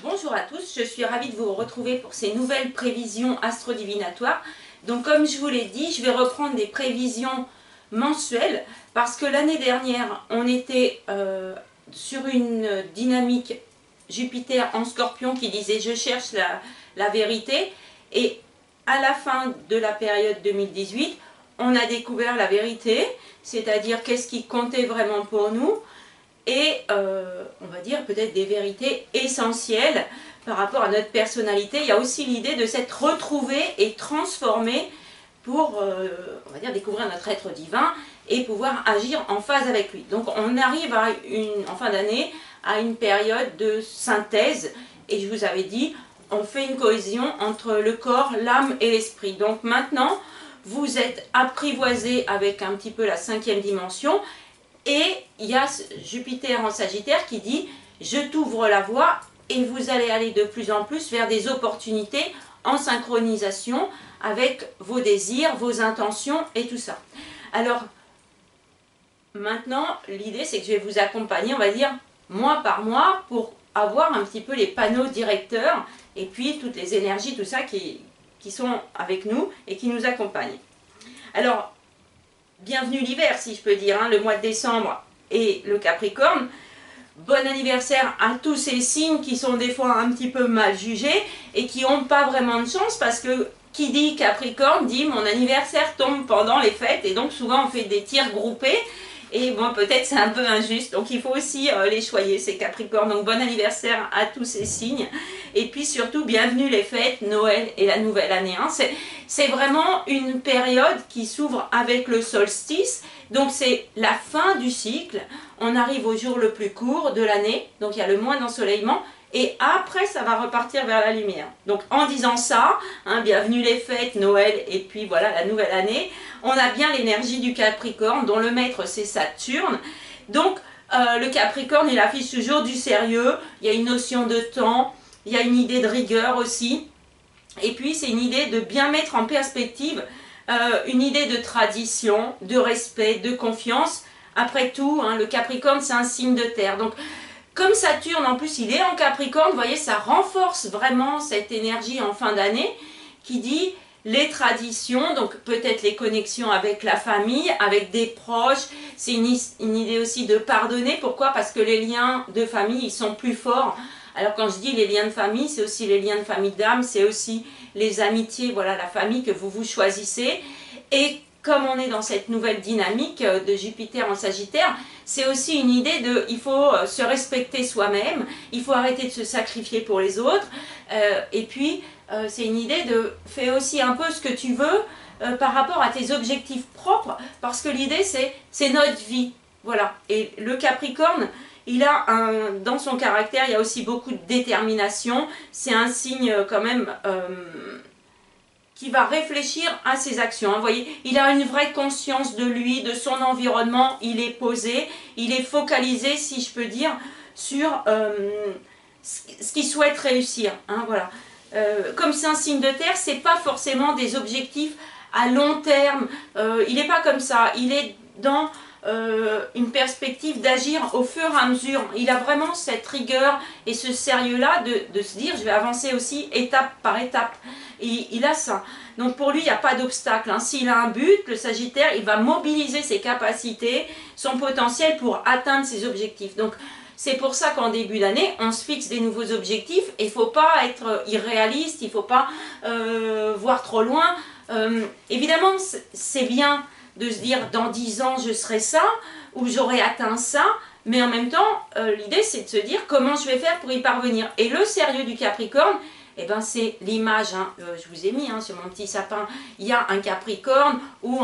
Bonjour à tous, je suis ravie de vous retrouver pour ces nouvelles prévisions astro-divinatoires. Donc comme je vous l'ai dit, je vais reprendre des prévisions mensuelles parce que l'année dernière, on était sur une dynamique Jupiter en Scorpion qui disait « je cherche la vérité » et à la fin de la période 2018, on a découvert la vérité, c'est-à-dire qu'est-ce qui comptait vraiment pour nous. Et on va dire peut-être des vérités essentielles par rapport à notre personnalité. Il y a aussi l'idée de s'être retrouvé et transformé pour, on va dire, découvrir notre être divin et pouvoir agir en phase avec lui. Donc on arrive en fin d'année à une période de synthèse et je vous avais dit, on fait une cohésion entre le corps, l'âme et l'esprit. Donc maintenant, vous êtes apprivoisé avec un petit peu la 5e dimension. Et il y a Jupiter en Sagittaire qui dit « je t'ouvre la voie » et vous allez aller de plus en plus vers des opportunités en synchronisation avec vos désirs, vos intentions et tout ça. Alors, maintenant, l'idée c'est que je vais vous accompagner, on va dire, mois par mois pour avoir un petit peu les panneaux directeurs et puis toutes les énergies, tout ça qui sont avec nous et qui nous accompagnent. Alors, bienvenue l'hiver, si je peux dire, hein, le mois de décembre et le Capricorne. Bon anniversaire à tous ces signes qui sont des fois un petit peu mal jugés et qui n'ont pas vraiment de chance parce que qui dit Capricorne dit mon anniversaire tombe pendant les fêtes et donc souvent on fait des tirs groupés et bon peut-être c'est un peu injuste donc il faut aussi les choyer ces Capricornes. Donc bon anniversaire à tous ces signes et puis surtout bienvenue les fêtes, Noël et la nouvelle année. Hein. C'est vraiment une période qui s'ouvre avec le solstice, donc c'est la fin du cycle, on arrive au jour le plus court de l'année, donc il y a le mois d'ensoleillement, et après ça va repartir vers la lumière. Donc en disant ça, hein, bienvenue les fêtes, Noël, et puis voilà la nouvelle année, on a bien l'énergie du Capricorne, dont le maître c'est Saturne, donc le Capricorne il affiche toujours du sérieux, il y a une notion de temps, il y a une idée de rigueur aussi. Et puis c'est une idée de bien mettre en perspective, une idée de tradition, de respect, de confiance. Après tout, hein, le Capricorne c'est un signe de terre. Donc comme Saturne en plus il est en Capricorne, vous voyez ça renforce vraiment cette énergie en fin d'année qui dit les traditions, donc peut-être les connexions avec la famille, avec des proches. C'est une idée aussi de pardonner. Pourquoi? Parce que les liens de famille ils sont plus forts. Alors quand je dis les liens de famille, c'est aussi les liens de famille d'âme, c'est aussi les amitiés, voilà la famille que vous choisissez. Et comme on est dans cette nouvelle dynamique de Jupiter en Sagittaire, c'est aussi une idée de, il faut se respecter soi-même, il faut arrêter de se sacrifier pour les autres. Et puis c'est une idée de, fais aussi un peu ce que tu veux par rapport à tes objectifs propres, parce que l'idée c'est notre vie. Voilà. Et le Capricorne, il a dans son caractère, il y a aussi beaucoup de détermination. C'est un signe quand même qui va réfléchir à ses actions. Vous voyez, il a une vraie conscience de lui, de son environnement. Il est posé, il est focalisé, si je peux dire, sur ce qu'il souhaite réussir. Hein, voilà. Comme c'est un signe de terre, c'est pas forcément des objectifs à long terme. Il n'est pas comme ça. Il est dans une perspective d'agir au fur et à mesure. Il a vraiment cette rigueur et ce sérieux-là de se dire, je vais avancer aussi étape par étape. Et il a ça. Donc pour lui, il n'y a pas d'obstacle. Hein. S'il a un but, le Sagittaire, il va mobiliser ses capacités, son potentiel pour atteindre ses objectifs. Donc c'est pour ça qu'en début d'année, on se fixe des nouveaux objectifs et il ne faut pas être irréaliste, il ne faut pas voir trop loin. Évidemment, c'est bien de se dire dans 10 ans je serai ça, ou j'aurai atteint ça, mais en même temps, l'idée c'est de se dire comment je vais faire pour y parvenir. Et le sérieux du Capricorne, eh ben, c'est l'image, hein. Je vous ai mis hein, sur mon petit sapin, il y a un Capricorne ou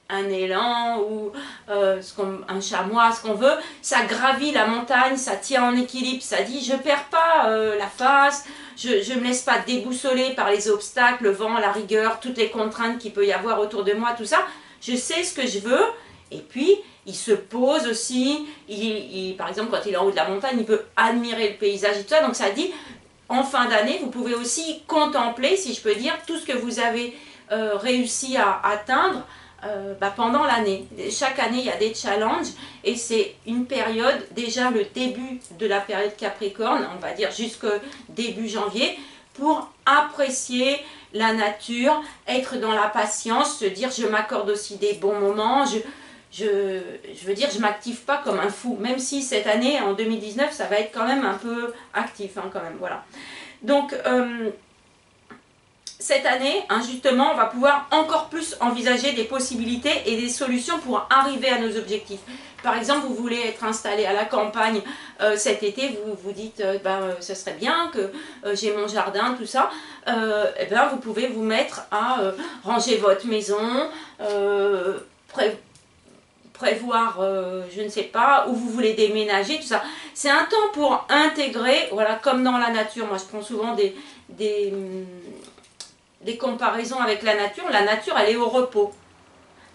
un élan ou un chamois, ce qu'on veut, ça gravit la montagne, ça tient en équilibre, ça dit je perds pas la face, je ne me laisse pas déboussoler par les obstacles, le vent, la rigueur, toutes les contraintes qu'il peut y avoir autour de moi, tout ça, je sais ce que je veux, et puis il se pose aussi, par exemple quand il est en haut de la montagne, il peut admirer le paysage et tout ça, donc ça dit, en fin d'année, vous pouvez aussi contempler, si je peux dire, tout ce que vous avez réussi à atteindre, pendant l'année. Chaque année, il y a des challenges et c'est une période, déjà le début de la période Capricorne, on va dire jusqu'au début janvier, pour apprécier la nature, être dans la patience, se dire je m'accorde aussi des bons moments, je veux dire je m'active pas comme un fou, même si cette année, en 2019, ça va être quand même un peu actif, hein, quand même, voilà. Donc, cette année, hein, justement, on va pouvoir encore plus envisager des possibilités et des solutions pour arriver à nos objectifs. Par exemple, vous voulez être installé à la campagne cet été, vous vous dites ce serait bien que j'ai mon jardin, tout ça. Et ben, vous pouvez vous mettre à ranger votre maison, prévoir, je ne sais pas, où vous voulez déménager, tout ça. C'est un temps pour intégrer, voilà, comme dans la nature. Moi, je prends souvent des comparaisons avec la nature. La nature, elle est au repos.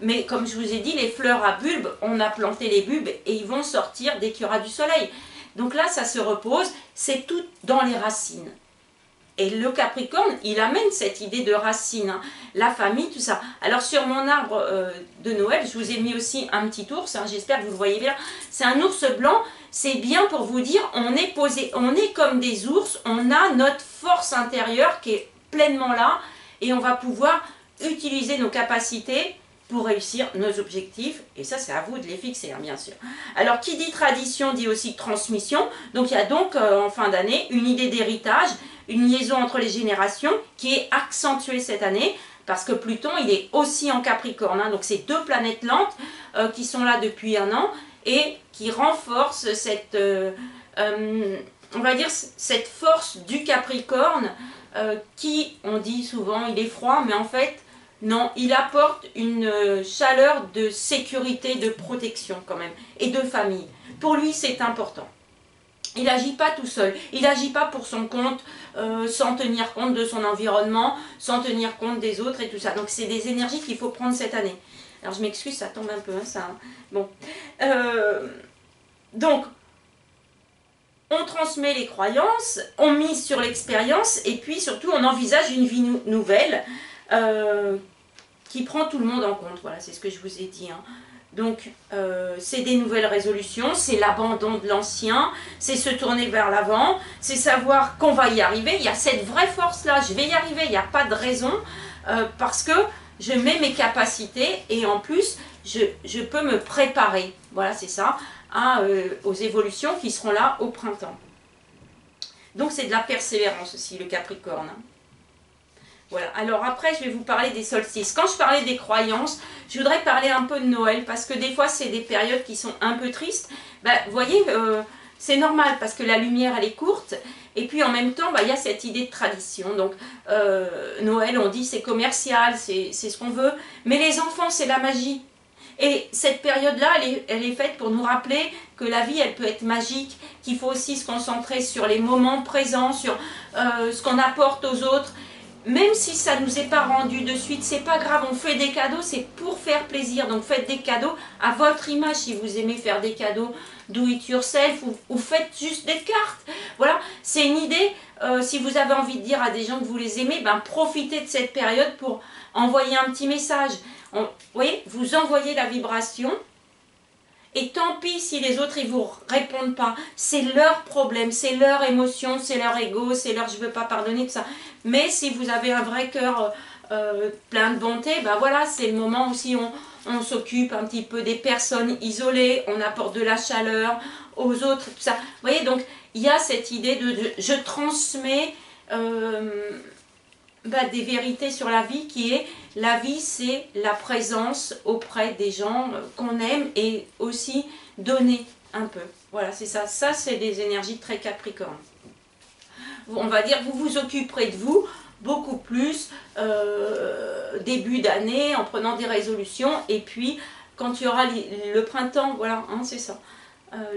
Mais comme je vous ai dit, les fleurs à bulbes, on a planté les bulbes et ils vont sortir dès qu'il y aura du soleil. Donc là, ça se repose, c'est tout dans les racines. Et le Capricorne, il amène cette idée de racines, hein, la famille, tout ça. Alors sur mon arbre de Noël, je vous ai mis aussi un petit ours, hein, j'espère que vous le voyez bien. C'est un ours blanc, c'est bien pour vous dire, on est posé, on est comme des ours, on a notre force intérieure qui est pleinement là et on va pouvoir utiliser nos capacités pour réussir nos objectifs, et ça c'est à vous de les fixer, hein, bien sûr. Alors qui dit tradition dit aussi transmission, donc il y a donc en fin d'année une idée d'héritage, une liaison entre les générations qui est accentuée cette année, parce que Pluton il est aussi en Capricorne, hein, donc c'est deux planètes lentes qui sont là depuis un an, et qui renforcent cette, on va dire, cette force du Capricorne, qui, on dit souvent, il est froid, mais en fait, non, il apporte une chaleur de sécurité, de protection quand même, et de famille. Pour lui, c'est important. Il n'agit pas tout seul, il n'agit pas pour son compte, sans tenir compte de son environnement, sans tenir compte des autres et tout ça. Donc c'est des énergies qu'il faut prendre cette année. Alors je m'excuse, ça tombe un peu, hein, ça. Hein. Bon. Donc, on transmet les croyances, on mise sur l'expérience, et puis surtout on envisage une vie nouvelle, qui prend tout le monde en compte. Voilà, c'est ce que je vous ai dit. Hein. Donc, c'est des nouvelles résolutions, c'est l'abandon de l'ancien, c'est se tourner vers l'avant, c'est savoir qu'on va y arriver. Il y a cette vraie force-là, je vais y arriver, il n'y a pas de raison, parce que je mets mes capacités et en plus, je peux me préparer. Voilà, c'est ça, aux évolutions qui seront là au printemps. Donc, c'est de la persévérance aussi, le Capricorne. Hein. Voilà, alors après je vais vous parler des solstices. Quand je parlais des croyances, je voudrais parler un peu de Noël, parce que des fois c'est des périodes qui sont un peu tristes. Vous voyez, c'est normal parce que la lumière elle est courte, et puis en même temps il y a cette idée de tradition. Donc Noël, on dit c'est commercial, c'est ce qu'on veut, mais les enfants c'est la magie. Et cette période-là, elle est faite pour nous rappeler que la vie, elle peut être magique, qu'il faut aussi se concentrer sur les moments présents, sur ce qu'on apporte aux autres. Même si ça ne nous est pas rendu de suite, c'est pas grave, on fait des cadeaux, c'est pour faire plaisir. Donc faites des cadeaux à votre image si vous aimez faire des cadeaux do it yourself, ou faites juste des cartes. Voilà, c'est une idée, si vous avez envie de dire à des gens que vous les aimez, profitez de cette période pour envoyer un petit message. Vous voyez, vous envoyez la vibration. Et tant pis si les autres ils vous répondent pas, c'est leur problème, c'est leur émotion, c'est leur ego, c'est leur je veux pas pardonner, tout ça. Mais si vous avez un vrai cœur plein de bonté, voilà, c'est le moment aussi où on s'occupe un petit peu des personnes isolées, on apporte de la chaleur aux autres, tout ça. Vous voyez, donc il y a cette idée de je transmets des vérités sur la vie qui est, la vie c'est la présence auprès des gens qu'on aime et aussi donner un peu. Voilà, c'est ça. Ça c'est des énergies très Capricorne. On va dire, vous vous occuperez de vous beaucoup plus début d'année en prenant des résolutions, et puis quand il y aura le printemps, voilà, hein, c'est ça.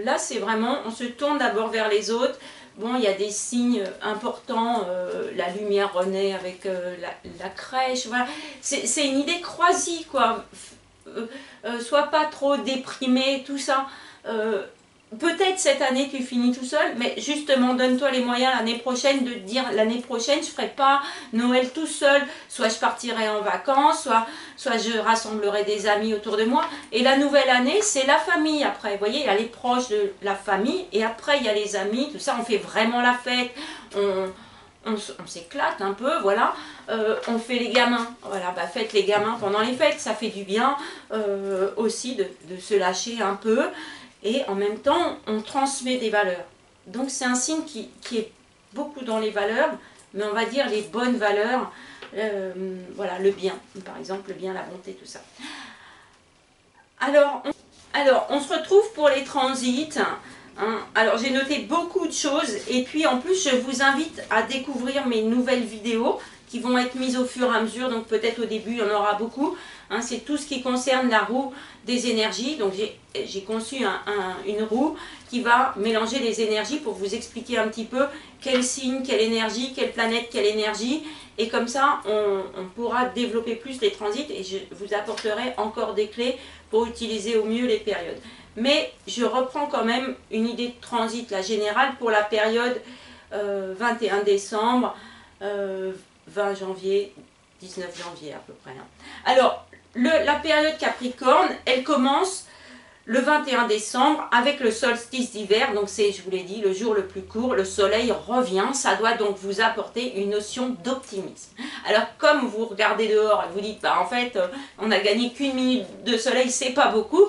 Là c'est vraiment, on se tourne d'abord vers les autres. Bon, il y a des signes importants, la lumière renaît avec la crèche, voilà. C'est une idée croisée, quoi. Sois pas trop déprimé, tout ça. peut-être cette année tu finis tout seul, mais justement donne-toi les moyens l'année prochaine de te dire l'année prochaine je ne ferai pas Noël tout seul, soit je partirai en vacances, soit je rassemblerai des amis autour de moi. Et la nouvelle année c'est la famille après, vous voyez, il y a les proches de la famille et après il y a les amis, tout ça, on fait vraiment la fête, on s'éclate un peu, voilà, on fait les gamins, voilà, bah faites les gamins pendant les fêtes, ça fait du bien aussi de se lâcher un peu. Et en même temps, on transmet des valeurs. Donc c'est un signe qui est beaucoup dans les valeurs, mais on va dire les bonnes valeurs, voilà, le bien, par exemple, le bien, la bonté, tout ça. Alors, on se retrouve pour les transits. Hein. Alors j'ai noté beaucoup de choses, et puis en plus je vous invite à découvrir mes nouvelles vidéos qui vont être mises au fur et à mesure, donc peut-être au début il y en aura beaucoup. Hein, c'est tout ce qui concerne la roue des énergies. Donc j'ai conçu une roue qui va mélanger les énergies pour vous expliquer un petit peu quel signe, quelle énergie, quelle planète, quelle énergie. Et comme ça, on pourra développer plus les transits et je vous apporterai encore des clés pour utiliser au mieux les périodes. Mais je reprends quand même une idée de transit, la générale, pour la période 21 décembre, 20 janvier, 19 janvier à peu près. Hein. Alors, la période Capricorne, elle commence le 21 décembre avec le solstice d'hiver. Donc c'est, je vous l'ai dit, le jour le plus court, le soleil revient. Ça doit donc vous apporter une notion d'optimisme. Alors comme vous regardez dehors et vous dites, bah en fait, on n'a gagné qu'une minute de soleil, c'est pas beaucoup.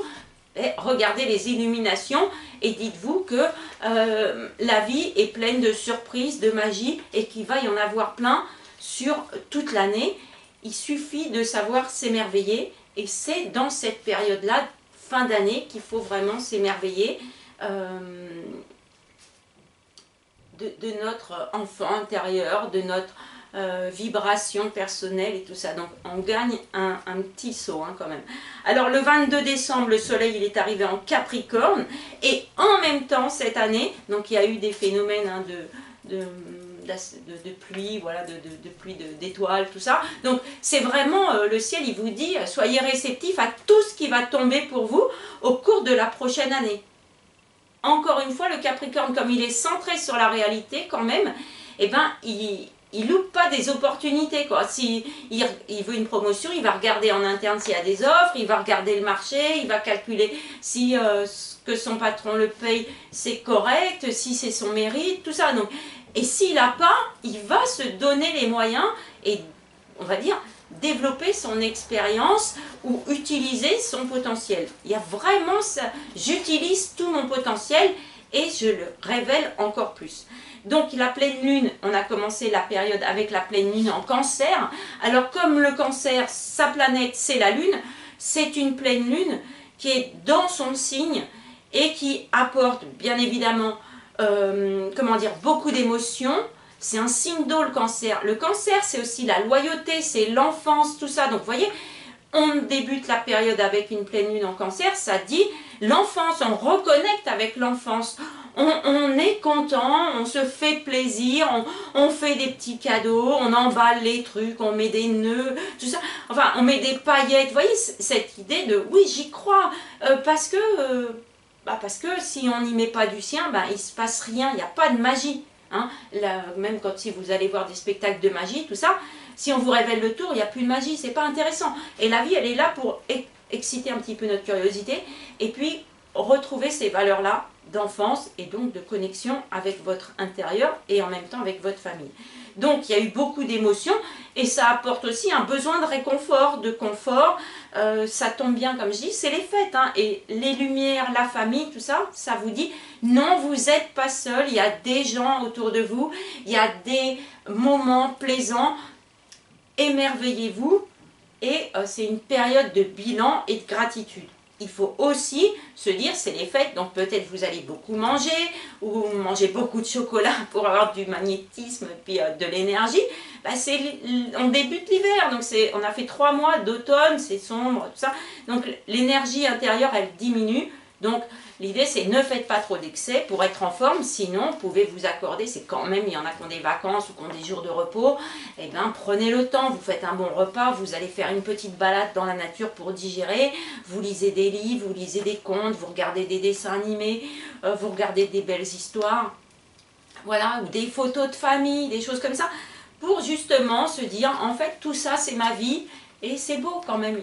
Et regardez les illuminations et dites-vous que la vie est pleine de surprises, de magie et qu'il va y en avoir plein sur toute l'année. Il suffit de savoir s'émerveiller et c'est dans cette période-là, fin d'année, qu'il faut vraiment s'émerveiller de notre enfant intérieur, de notre vibration personnelle et tout ça. Donc on gagne un petit saut hein, quand même. Alors le 22 décembre, le soleil il est arrivé en Capricorne et en même temps cette année, donc il y a eu des phénomènes hein, de pluie, voilà, de pluie d'étoiles, tout ça. Donc c'est vraiment, le ciel il vous dit, soyez réceptifs à tout ce qui va tomber pour vous au cours de la prochaine année. Encore une fois, le Capricorne, comme il est centré sur la réalité quand même, eh ben, il loupe pas des opportunités. Si il veut une promotion, il va regarder en interne s'il y a des offres, il va regarder le marché, il va calculer si ce que son patron le paye, c'est correct, si c'est son mérite, tout ça. Donc, et s'il n'a pas, il va se donner les moyens et, on va dire, développer son expérience ou utiliser son potentiel. Il y a vraiment ça, j'utilise tout mon potentiel et je le révèle encore plus. Donc la pleine lune, on a commencé la période avec la pleine lune en Cancer. Alors comme le Cancer, sa planète c'est la lune, c'est une pleine lune qui est dans son signe et qui apporte bien évidemment comment dire, beaucoup d'émotions. C'est un signe d'eau le Cancer. Le Cancer c'est aussi la loyauté, c'est l'enfance, tout ça. Donc vous voyez, on débute la période avec une pleine lune en Cancer, ça dit l'enfance, on reconnecte avec l'enfance. On est content, on se fait plaisir, on fait des petits cadeaux, on emballe les trucs, on met des nœuds, tout ça. Enfin, on met des paillettes. Vous voyez, cette idée de oui, j'y crois, parce que si on n'y met pas du sien, il ne se passe rien, il n'y a pas de magie. Hein. Là, même quand si vous allez voir des spectacles de magie, tout ça, si on vous révèle le tour, il n'y a plus de magie, c'est pas intéressant. Et la vie, elle est là pour exciter un petit peu notre curiosité et puis retrouver ces valeurs-là d'enfance et donc de connexion avec votre intérieur et en même temps avec votre famille. Donc il y a eu beaucoup d'émotions et ça apporte aussi un besoin de réconfort, de confort. Ça tombe bien comme je dis, c'est les fêtes hein, et les lumières, la famille, tout ça, ça vous dit non, vous n'êtes pas seul, il y a des gens autour de vous, il y a des moments plaisants, émerveillez-vous et c'est une période de bilan et de gratitude. Il faut aussi se dire, c'est les fêtes, donc peut-être vous allez beaucoup manger, ou manger beaucoup de chocolat pour avoir du magnétisme et puis de l'énergie. On débute l'hiver, donc on a fait 3 mois d'automne, c'est sombre, tout ça. Donc l'énergie intérieure, elle diminue. Donc l'idée c'est ne faites pas trop d'excès pour être en forme, sinon vous pouvez vous accorder, c'est quand même, il y en a qui ont des vacances ou qui ont des jours de repos, et bien prenez le temps, vous faites un bon repas, vous allez faire une petite balade dans la nature pour digérer, vous lisez des livres, vous lisez des contes, vous regardez des dessins animés, vous regardez des belles histoires, voilà, ou des photos de famille, des choses comme ça, pour justement se dire, en fait, tout ça, c'est ma vie, et c'est beau quand même.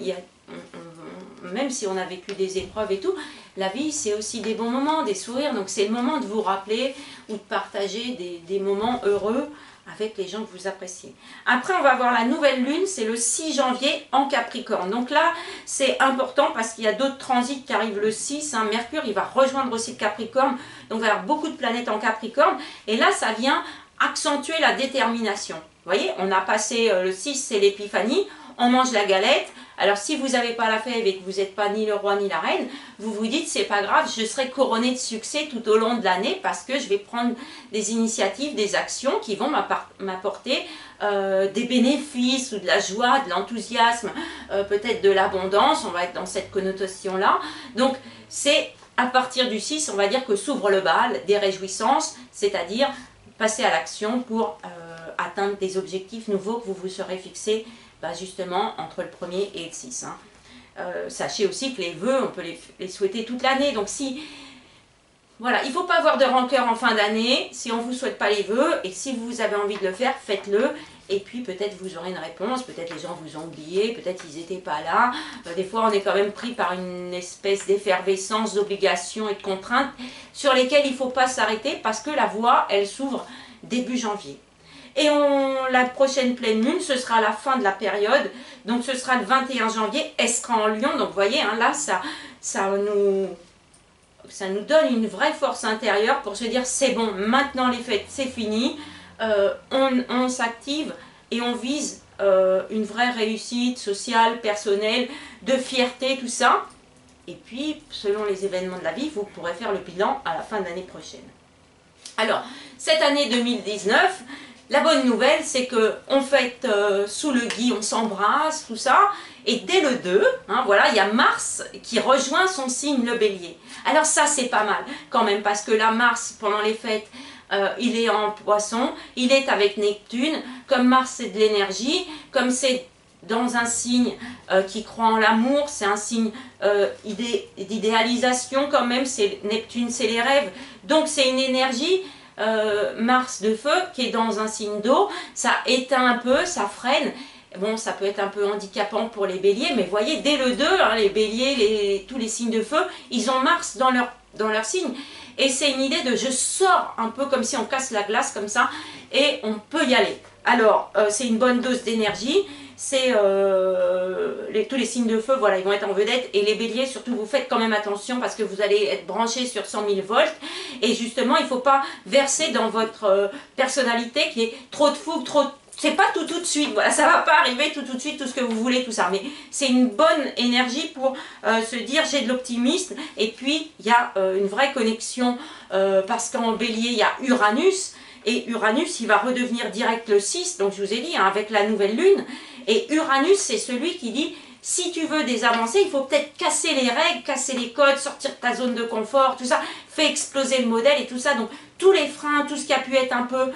Même si on a vécu des épreuves et tout, la vie, c'est aussi des bons moments, des sourires, donc c'est le moment de vous rappeler ou de partager des moments heureux avec les gens que vous appréciez. Après, on va voir la nouvelle lune, c'est le 6 janvier en Capricorne. Donc là, c'est important parce qu'il y a d'autres transits qui arrivent le 6. Hein. Mercure, il va rejoindre aussi le Capricorne. Donc, il va y avoir beaucoup de planètes en Capricorne. Et là, ça vient accentuer la détermination. Vous voyez, on a passé le 6, c'est l'épiphanie. On mange la galette. Alors, si vous n'avez pas la fève et que vous n'êtes pas ni le roi ni la reine, vous vous dites, c'est pas grave, je serai couronné de succès tout au long de l'année parce que je vais prendre des initiatives, des actions qui vont m'apporter des bénéfices ou de la joie, de l'enthousiasme, peut-être de l'abondance. On va être dans cette connotation-là. Donc, c'est à partir du 6, on va dire que s'ouvre le bal des réjouissances, c'est-à-dire passer à l'action pour atteindre des objectifs nouveaux que vous vous serez fixés justement entre le 1er et le 6. Hein. Sachez aussi que les vœux, on peut les souhaiter toute l'année. Donc si, voilà, il ne faut pas avoir de rancœur en fin d'année si on ne vous souhaite pas les vœux. Et si vous avez envie de le faire, faites-le. Et puis peut-être vous aurez une réponse, peut-être les gens vous ont oublié, peut-être ils n'étaient pas là. Des fois on est quand même pris par une espèce d'effervescence, d'obligations et de contraintes sur lesquelles il ne faut pas s'arrêter parce que la voie, elle s'ouvre début janvier. Et la prochaine pleine lune, ce sera la fin de la période, donc ce sera le 21 janvier, elle sera en Lion, donc vous voyez, hein, là, ça nous donne une vraie force intérieure pour se dire, c'est bon, maintenant les fêtes, c'est fini, on s'active et on vise une vraie réussite sociale, personnelle, de fierté, tout ça. Et puis, selon les événements de la vie, vous pourrez faire le bilan à la fin de l'année prochaine. Alors, cette année 2019... la bonne nouvelle, c'est qu'on fête sous le gui, on s'embrasse, tout ça. Et dès le 2, hein, voilà, il y a Mars qui rejoint son signe, le bélier. Alors ça, c'est pas mal quand même, parce que là, Mars, pendant les fêtes, il est en poisson, il est avec Neptune. Comme Mars, c'est de l'énergie, comme c'est dans un signe qui croit en l'amour, c'est un signe d'idéalisation quand même, Neptune, c'est les rêves. Donc c'est une énergie... Mars de feu qui est dans un signe d'eau, ça éteint un peu, ça freine. Bon, ça peut être un peu handicapant pour les béliers, mais voyez, dès le 2, hein, les béliers, tous les signes de feu, ils ont Mars dans leur signe. Et c'est une idée de je sors un peu comme si on casse la glace comme ça, et on peut y aller. Alors, c'est une bonne dose d'énergie. C'est tous les signes de feu, voilà, ils vont être en vedette. Et les béliers, surtout, vous faites quand même attention parce que vous allez être branchés sur 100 000 volts. Et justement, il ne faut pas verser dans votre personnalité qui est trop de fougue, c'est pas tout de suite, voilà, ça va pas arriver tout de suite, tout ce que vous voulez, tout ça. Mais c'est une bonne énergie pour se dire j'ai de l'optimisme. Et puis, il y a une vraie connexion parce qu'en bélier, il y a Uranus. Et Uranus, il va redevenir direct le 6, donc je vous ai dit, hein, avec la nouvelle lune. Et Uranus, c'est celui qui dit, si tu veux des avancées, il faut peut-être casser les règles, casser les codes, sortir de ta zone de confort, tout ça, fait exploser le modèle et tout ça. Donc, tous les freins, tout ce qui a pu être un peu,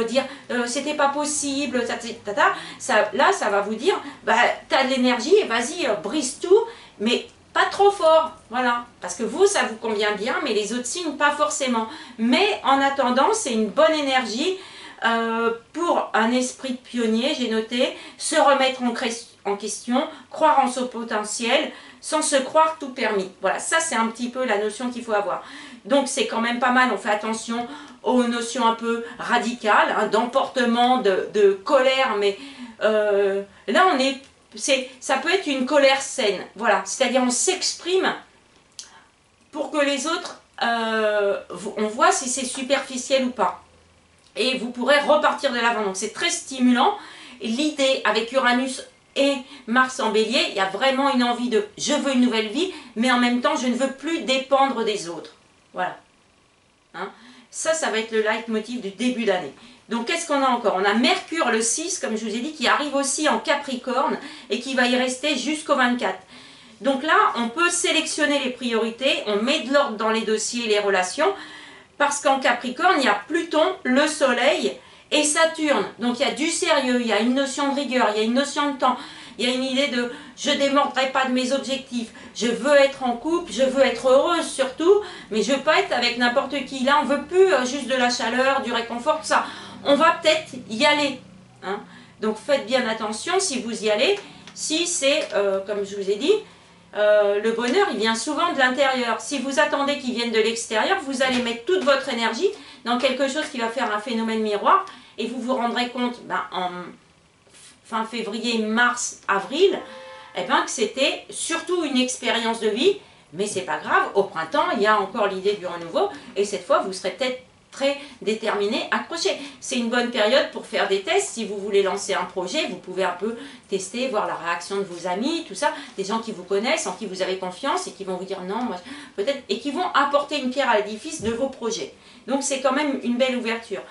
dire, c'était pas possible, là, ça va vous dire, bah, t'as de l'énergie, et vas-y, brise tout, mais... pas trop fort, voilà, parce que vous, ça vous convient bien, mais les autres signes, pas forcément. Mais en attendant, c'est une bonne énergie pour un esprit de pionnier, j'ai noté, se remettre en question, croire en son potentiel, sans se croire tout permis. Voilà, ça c'est un petit peu la notion qu'il faut avoir. Donc c'est quand même pas mal, on fait attention aux notions un peu radicales, hein, d'emportement, de colère, mais là on est... ça peut être une colère saine, voilà, c'est-à-dire on s'exprime pour que les autres, on voit si c'est superficiel ou pas. Et vous pourrez repartir de l'avant, donc c'est très stimulant. L'idée avec Uranus et Mars en bélier, il y a vraiment une envie de je veux une nouvelle vie, mais en même temps je ne veux plus dépendre des autres. Voilà. Hein, ça va être le leitmotiv du début d'année. Donc, qu'est-ce qu'on a encore? On a Mercure le 6, comme je vous ai dit, qui arrive aussi en Capricorne et qui va y rester jusqu'au 24. Donc là, on peut sélectionner les priorités, on met de l'ordre dans les dossiers et les relations, parce qu'en Capricorne, il y a Pluton, le Soleil et Saturne. Donc il y a du sérieux, il y a une notion de rigueur, il y a une notion de temps, il y a une idée de je ne démordrai pas de mes objectifs, je veux être en couple, je veux être heureuse surtout, mais je ne veux pas être avec n'importe qui. Là, on ne veut plus juste de la chaleur, du réconfort, tout ça. On va peut-être y aller. Hein. Donc faites bien attention si vous y allez, si c'est, comme je vous ai dit, le bonheur, il vient souvent de l'intérieur. Si vous attendez qu'il vienne de l'extérieur, vous allez mettre toute votre énergie dans quelque chose qui va faire un phénomène miroir et vous vous rendrez compte en fin février, mars, avril, que c'était surtout une expérience de vie, mais c'est pas grave, au printemps, il y a encore l'idée du renouveau et cette fois, vous serez peut-être très déterminé, accroché. C'est une bonne période pour faire des tests. Si vous voulez lancer un projet, vous pouvez un peu tester, voir la réaction de vos amis, tout ça, des gens qui vous connaissent, en qui vous avez confiance et qui vont vous dire non, moi peut-être, et qui vont apporter une pierre à l'édifice de vos projets. Donc c'est quand même une belle ouverture.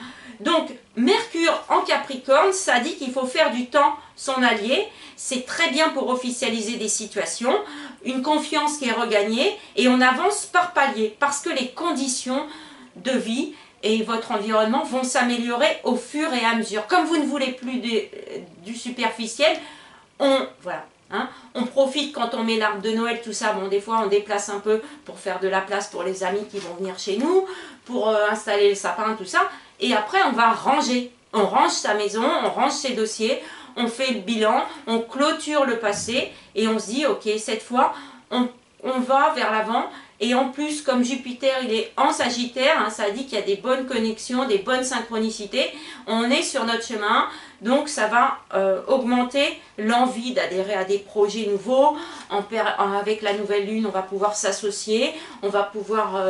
Donc Mercure en Capricorne, ça dit qu'il faut faire du temps son allié. C'est très bien pour officialiser des situations, une confiance qui est regagnée et on avance par palier parce que les conditions de vie et votre environnement vont s'améliorer au fur et à mesure. Comme vous ne voulez plus du superficiel, voilà, hein, on profite quand on met l'arbre de Noël, tout ça. Bon, des fois, on déplace un peu pour faire de la place pour les amis qui vont venir chez nous, pour installer le sapin, tout ça. Et après, on va ranger. On range sa maison, on range ses dossiers, on fait le bilan, on clôture le passé et on se dit, ok, cette fois, on va vers l'avant. Et en plus, comme Jupiter, il est en Sagittaire, hein, ça dit qu'il y a des bonnes connexions, des bonnes synchronicités. On est sur notre chemin, donc ça va augmenter l'envie d'adhérer à des projets nouveaux. Avec la nouvelle lune, on va pouvoir s'associer, on va pouvoir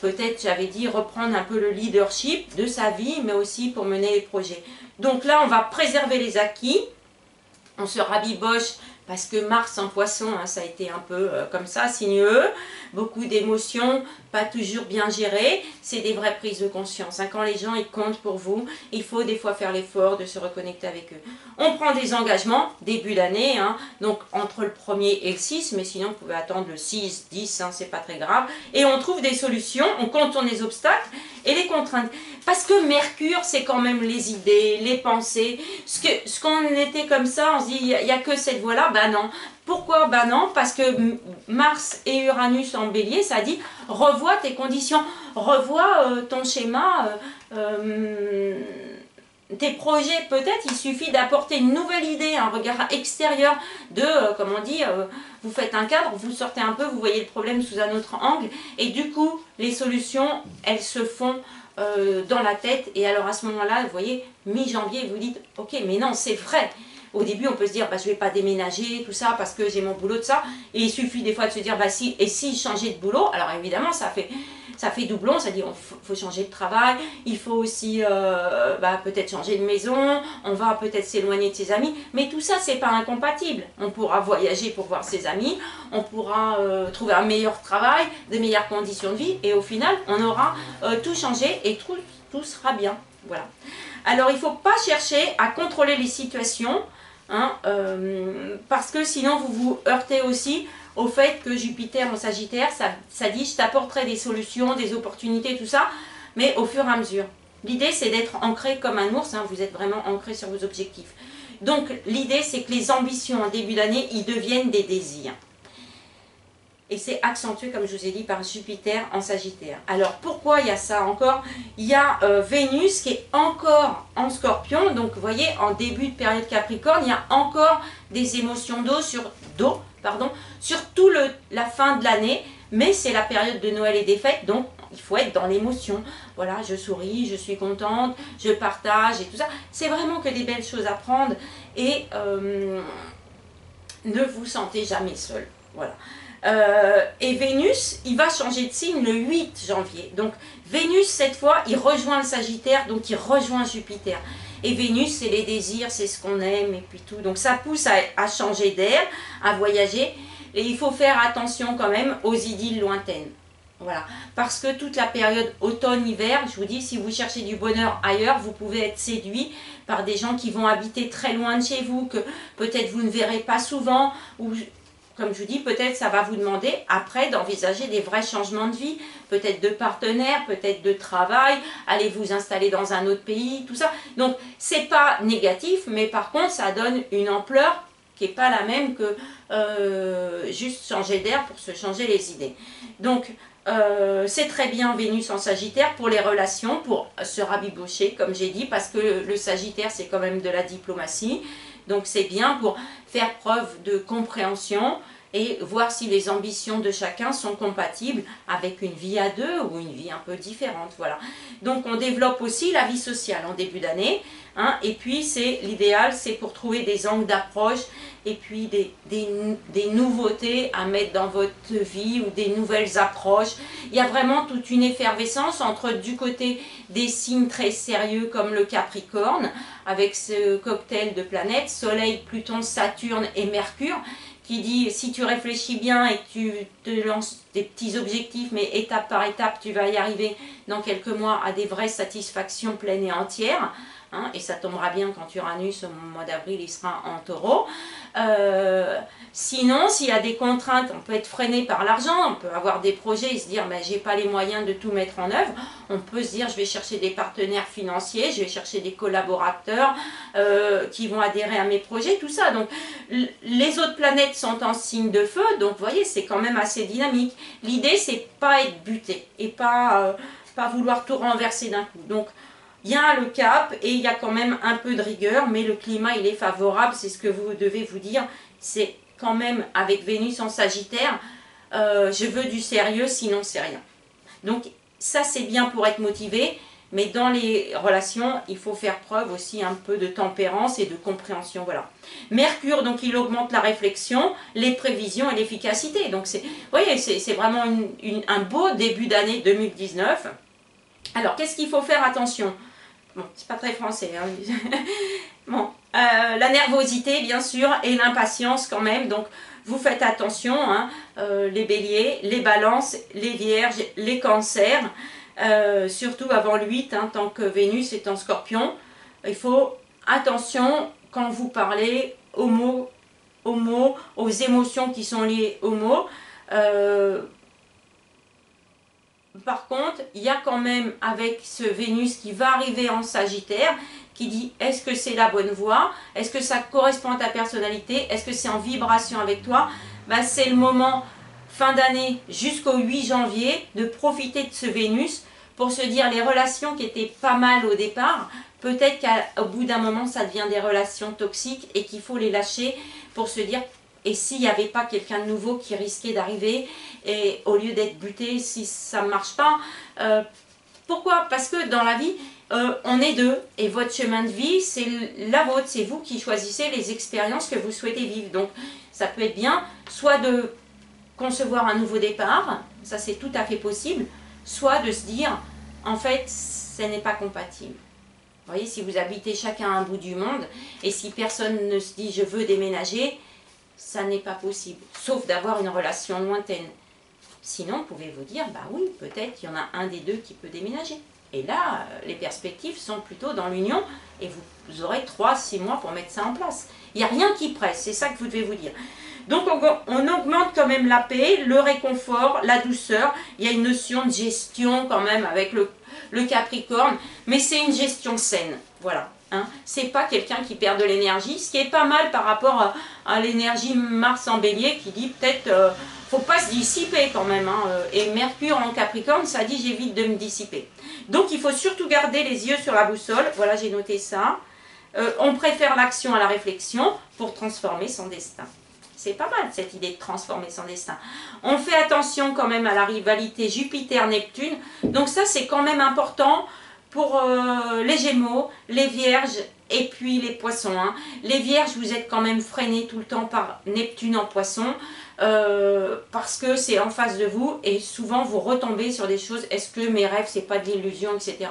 peut-être, j'avais dit, reprendre un peu le leadership de sa vie, mais aussi pour mener les projets. Donc là, on va préserver les acquis, on se rabiboche. Parce que Mars en Poisson, hein, ça a été un peu comme ça, sinueux, beaucoup d'émotions, pas toujours bien gérées, c'est des vraies prises de conscience. Hein. Quand les gens ils comptent pour vous, il faut des fois faire l'effort de se reconnecter avec eux. On prend des engagements, début d'année, hein, donc entre le 1er et le 6, mais sinon vous pouvez attendre le 6, 10, hein, c'est pas très grave. Et on trouve des solutions, on contourne les obstacles et les contraintes. Parce que Mercure, c'est quand même les idées, les pensées. Ce qu'on était comme ça, on se dit, il n'y a que cette voie-là. Ben non. Pourquoi? Ben non, parce que Mars et Uranus en Bélier, ça dit, revois tes conditions, revois ton schéma, tes projets. Peut-être il suffit d'apporter une nouvelle idée, un regard extérieur de, comme on dit, vous faites un cadre, vous sortez un peu, vous voyez le problème sous un autre angle. Et du coup, les solutions, elles se font dans la tête. Et alors à ce moment-là, vous voyez, mi-janvier, vous dites, ok, mais non, c'est vrai. Au début, on peut se dire, bah, je ne vais pas déménager, tout ça, parce que j'ai mon boulot, de ça. Et il suffit des fois de se dire, bah, si je changeais de boulot, alors évidemment, ça fait doublon, ça dit, il faut changer de travail, il faut aussi peut-être changer de maison, on va peut-être s'éloigner de ses amis, mais tout ça, c'est pas incompatible. On pourra voyager pour voir ses amis, on pourra trouver un meilleur travail, des meilleures conditions de vie, et au final, on aura tout changé et tout sera bien. Voilà. Alors, il ne faut pas chercher à contrôler les situations, hein, parce que sinon vous vous heurtez aussi au fait que Jupiter en Sagittaire, ça dit je t'apporterai des solutions, des opportunités, tout ça, mais au fur et à mesure. L'idée c'est d'être ancré comme un ours, hein, vous êtes vraiment ancré sur vos objectifs. Donc l'idée c'est que les ambitions en début d'année, ils deviennent des désirs. Et c'est accentué, comme je vous ai dit, par Jupiter en Sagittaire. Alors, pourquoi il y a ça encore? Il y a Vénus qui est encore en Scorpion. Donc, vous voyez, en début de période Capricorne, il y a encore des émotions d'eau sur toute la fin de l'année. Mais c'est la période de Noël et des fêtes, donc il faut être dans l'émotion. Voilà, je souris, je suis contente, je partage et tout ça. C'est vraiment que des belles choses à prendre. Et ne vous sentez jamais seul. Voilà. Et Vénus, il va changer de signe le 8 janvier. Donc Vénus, cette fois, il rejoint le Sagittaire, donc il rejoint Jupiter. Et Vénus, c'est les désirs, c'est ce qu'on aime et puis tout. Donc ça pousse à changer d'air, à voyager. Et il faut faire attention quand même aux idylles lointaines. Voilà. Parce que toute la période automne-hiver, je vous dis, si vous cherchez du bonheur ailleurs, vous pouvez être séduit par des gens qui vont habiter très loin de chez vous, que peut-être vous ne verrez pas souvent, ou comme je vous dis, peut-être ça va vous demander après d'envisager des vrais changements de vie, peut-être de partenaire, peut-être de travail, allez vous installer dans un autre pays, tout ça. Donc c'est pas négatif, mais par contre ça donne une ampleur qui n'est pas la même que juste changer d'air pour se changer les idées. Donc c'est très bien Vénus en Sagittaire pour les relations, pour se rabibocher comme j'ai dit, parce que le Sagittaire c'est quand même de la diplomatie. Donc c'est bien pour faire preuve de compréhension et voir si les ambitions de chacun sont compatibles avec une vie à deux ou une vie un peu différente. Voilà. Donc on développe aussi la vie sociale en début d'année. Hein, et puis c'est l'idéal, c'est pour trouver des angles d'approche et puis des nouveautés à mettre dans votre vie ou des nouvelles approches. Il y a vraiment toute une effervescence entre du côté des signes très sérieux comme le Capricorne, avec ce cocktail de planètes, Soleil, Pluton, Saturne et Mercure, qui dit si tu réfléchis bien et que tu te lances des petits objectifs, mais étape par étape, tu vas y arriver dans quelques mois à des vraies satisfactions pleines et entières. Hein, et ça tombera bien quand Uranus au mois d'avril il sera en Taureau. Sinon, s'il y a des contraintes, on peut être freiné par l'argent, on peut avoir des projets et se dire ben, j'ai pas les moyens de tout mettre en œuvre. On peut se dire je vais chercher des partenaires financiers, je vais chercher des collaborateurs qui vont adhérer à mes projets, tout ça. Donc les autres planètes sont en signe de feu, donc vous voyez c'est quand même assez dynamique. L'idée c'est pas être buté et pas vouloir tout renverser d'un coup. Donc il y a le cap et il y a quand même un peu de rigueur, mais le climat il est favorable, c'est ce que vous devez vous dire. C'est quand même avec Vénus en Sagittaire, je veux du sérieux, sinon c'est rien. Donc ça c'est bien pour être motivé, mais dans les relations, il faut faire preuve aussi un peu de tempérance et de compréhension. Voilà. Mercure, donc il augmente la réflexion, les prévisions et l'efficacité. Donc vous voyez, c'est vraiment un beau début d'année 2019. Alors qu'est-ce qu'il faut faire attention? Bon, c'est pas très français. Hein. Bon, la nervosité, bien sûr, et l'impatience quand même. Donc, vous faites attention, hein, les béliers, les balances, les vierges, les cancers. Surtout avant le 8, hein, tant que Vénus est en scorpion. Il faut attention quand vous parlez aux mots, aux émotions qui sont liées aux mots. Par contre, il y a quand même avec ce Vénus qui va arriver en Sagittaire, qui dit est-ce que c'est la bonne voie? Est-ce que ça correspond à ta personnalité? Est-ce que c'est en vibration avec toi? Ben, c'est le moment, fin d'année jusqu'au 8 janvier, de profiter de ce Vénus pour se dire les relations qui étaient pas mal au départ, peut-être qu'au bout d'un moment, ça devient des relations toxiques et qu'il faut les lâcher pour se dire et s'il n'y avait pas quelqu'un de nouveau qui risquait d'arriver, et au lieu d'être buté si ça ne marche pas. Pourquoi? Parce que dans la vie, on est deux, et votre chemin de vie, c'est la vôtre, c'est vous qui choisissez les expériences que vous souhaitez vivre. Donc ça peut être bien, soit de concevoir un nouveau départ, ça c'est tout à fait possible, soit de se dire, en fait, ce n'est pas compatible. Vous voyez, si vous habitez chacun à un bout du monde, et si personne ne se dit je veux déménager, ça n'est pas possible, sauf d'avoir une relation lointaine. Sinon, vous pouvez vous dire, bah oui, peut-être il y en a un des deux qui peut déménager. Et là, les perspectives sont plutôt dans l'union, et vous aurez 3-6 mois pour mettre ça en place. Il n'y a rien qui presse, c'est ça que vous devez vous dire. Donc on augmente quand même la paix, le réconfort, la douceur. Il y a une notion de gestion quand même avec le Capricorne, mais c'est une gestion saine, voilà. Hein, c'est pas quelqu'un qui perd de l'énergie, ce qui est pas mal par rapport à l'énergie Mars en Bélier qui dit peut-être faut pas se dissiper quand même. Hein, et Mercure en Capricorne, ça dit j'évite de me dissiper. Donc il faut surtout garder les yeux sur la boussole. Voilà, j'ai noté ça. On préfère l'action à la réflexion pour transformer son destin. C'est pas mal cette idée de transformer son destin. On fait attention quand même à la rivalité Jupiter-Neptune. Donc ça c'est quand même important pour les Gémeaux, les Vierges et puis les Poissons. Hein. Les Vierges, vous êtes quand même freinés tout le temps par Neptune en Poisson parce que c'est en face de vous et souvent vous retombez sur des choses. Est-ce que mes rêves, c'est pas de l'illusion, etc.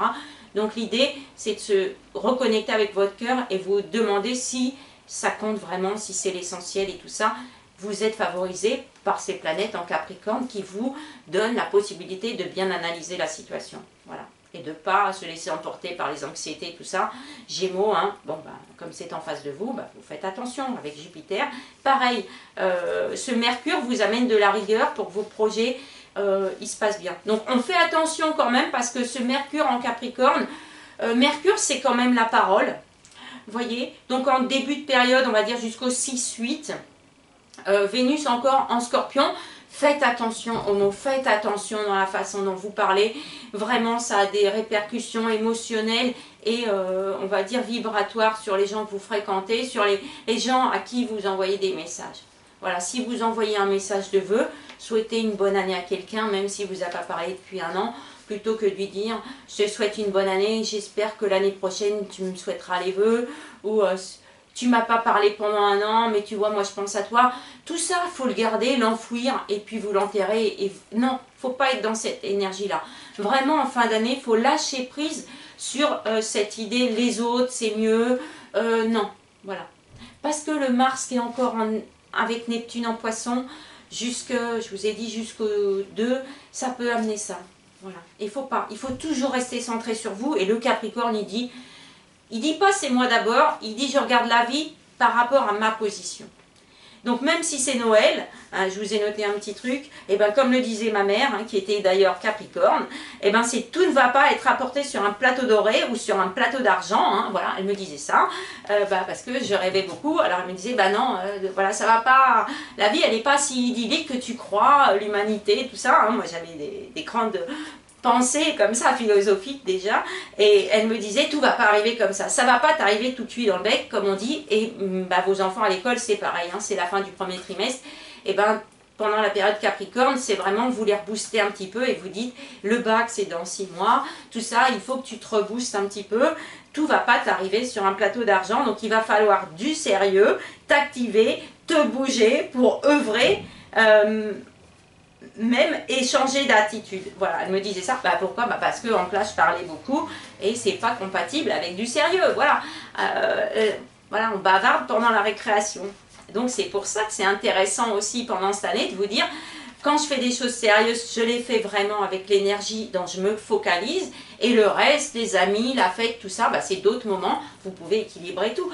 Donc l'idée, c'est de se reconnecter avec votre cœur et vous demander si ça compte vraiment, si c'est l'essentiel et tout ça. Vous êtes favorisé par ces planètes en Capricorne qui vous donnent la possibilité de bien analyser la situation. Voilà. et de ne pas se laisser emporter par les anxiétés et tout ça. Gémeaux, hein, bon, bah, comme c'est en face de vous, bah, vous faites attention avec Jupiter. Pareil, ce Mercure vous amène de la rigueur pour que vos projets ils se passent bien. Donc on fait attention quand même parce que ce Mercure en Capricorne, Mercure c'est quand même la parole, vous voyez. Donc en début de période, on va dire jusqu'au 6-8, Vénus encore en Scorpion. Faites attention aux mots, faites attention dans la façon dont vous parlez. Vraiment, ça a des répercussions émotionnelles et on va dire vibratoires sur les gens que vous fréquentez, sur les gens à qui vous envoyez des messages. Voilà, si vous envoyez un message de vœux, souhaitez une bonne année à quelqu'un, même si vous n'avez pas parlé depuis un an, plutôt que de lui dire « je te souhaite une bonne année, j'espère que l'année prochaine tu me souhaiteras les vœux » ou tu m'as pas parlé pendant un an, mais tu vois, moi je pense à toi. Tout ça, il faut le garder, l'enfouir et puis vous l'enterrer. Et non, faut pas être dans cette énergie-là. Vraiment, en fin d'année, il faut lâcher prise sur cette idée, les autres, c'est mieux. Non, voilà. Parce que le Mars qui est encore avec Neptune en Poisson, je vous ai dit jusqu'au 2, ça peut amener ça. Voilà. Il faut pas. Il faut toujours rester centré sur vous. Et le Capricorne, il dit pas c'est moi d'abord, il dit je regarde la vie par rapport à ma position. Donc même si c'est Noël, hein, je vous ai noté un petit truc, et ben comme le disait ma mère, hein, qui était d'ailleurs Capricorne, et ben c'est tout ne va pas être apporté sur un plateau doré ou sur un plateau d'argent, hein, voilà, elle me disait ça, parce que je rêvais beaucoup, alors elle me disait bah non, voilà ça va pas, la vie elle n'est pas si idyllique que tu crois, l'humanité, tout ça, hein, moi j'avais des grandes pensée comme ça, philosophique déjà, et elle me disait tout va pas arriver comme ça va pas t'arriver tout cuit dans le bec comme on dit, et bah, vos enfants à l'école c'est pareil, hein, c'est la fin du premier trimestre, et ben pendant la période Capricorne, c'est vraiment vous les rebooster un petit peu et vous dites le bac c'est dans 6 mois, tout ça il faut que tu te reboostes un petit peu, tout va pas t'arriver sur un plateau d'argent, donc il va falloir du sérieux, t'activer, te bouger pour œuvrer, même échanger d'attitude. Voilà, elle me disait ça. Bah pourquoi? Bah parce qu'en classe je parlais beaucoup et c'est pas compatible avec du sérieux. Voilà, voilà, on bavarde pendant la récréation. Donc c'est pour ça que c'est intéressant aussi pendant cette année de vous dire, quand je fais des choses sérieuses, je les fais vraiment avec l'énergie dont je me focalise. Et le reste, les amis, la fête, tout ça, bah, c'est d'autres moments. Vous pouvez équilibrer tout.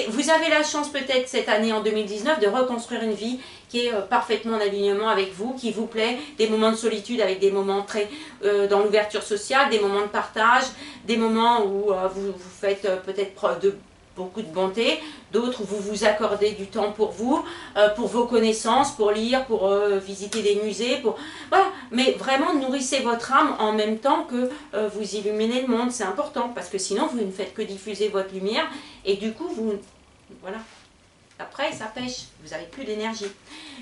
Vous avez la chance peut-être cette année en 2019 de reconstruire une vie qui est parfaitement en alignement avec vous, qui vous plaît. Des moments de solitude avec des moments très dans l'ouverture sociale, des moments de partage, des moments où vous faites peut-être preuve de beaucoup de bonté, d'autres vous vous accordez du temps pour vous, pour vos connaissances, pour lire, pour visiter des musées, voilà, mais vraiment nourrissez votre âme en même temps que vous illuminez le monde, c'est important, parce que sinon vous ne faites que diffuser votre lumière, et du coup vous, voilà, après ça pêche, vous n'avez plus d'énergie.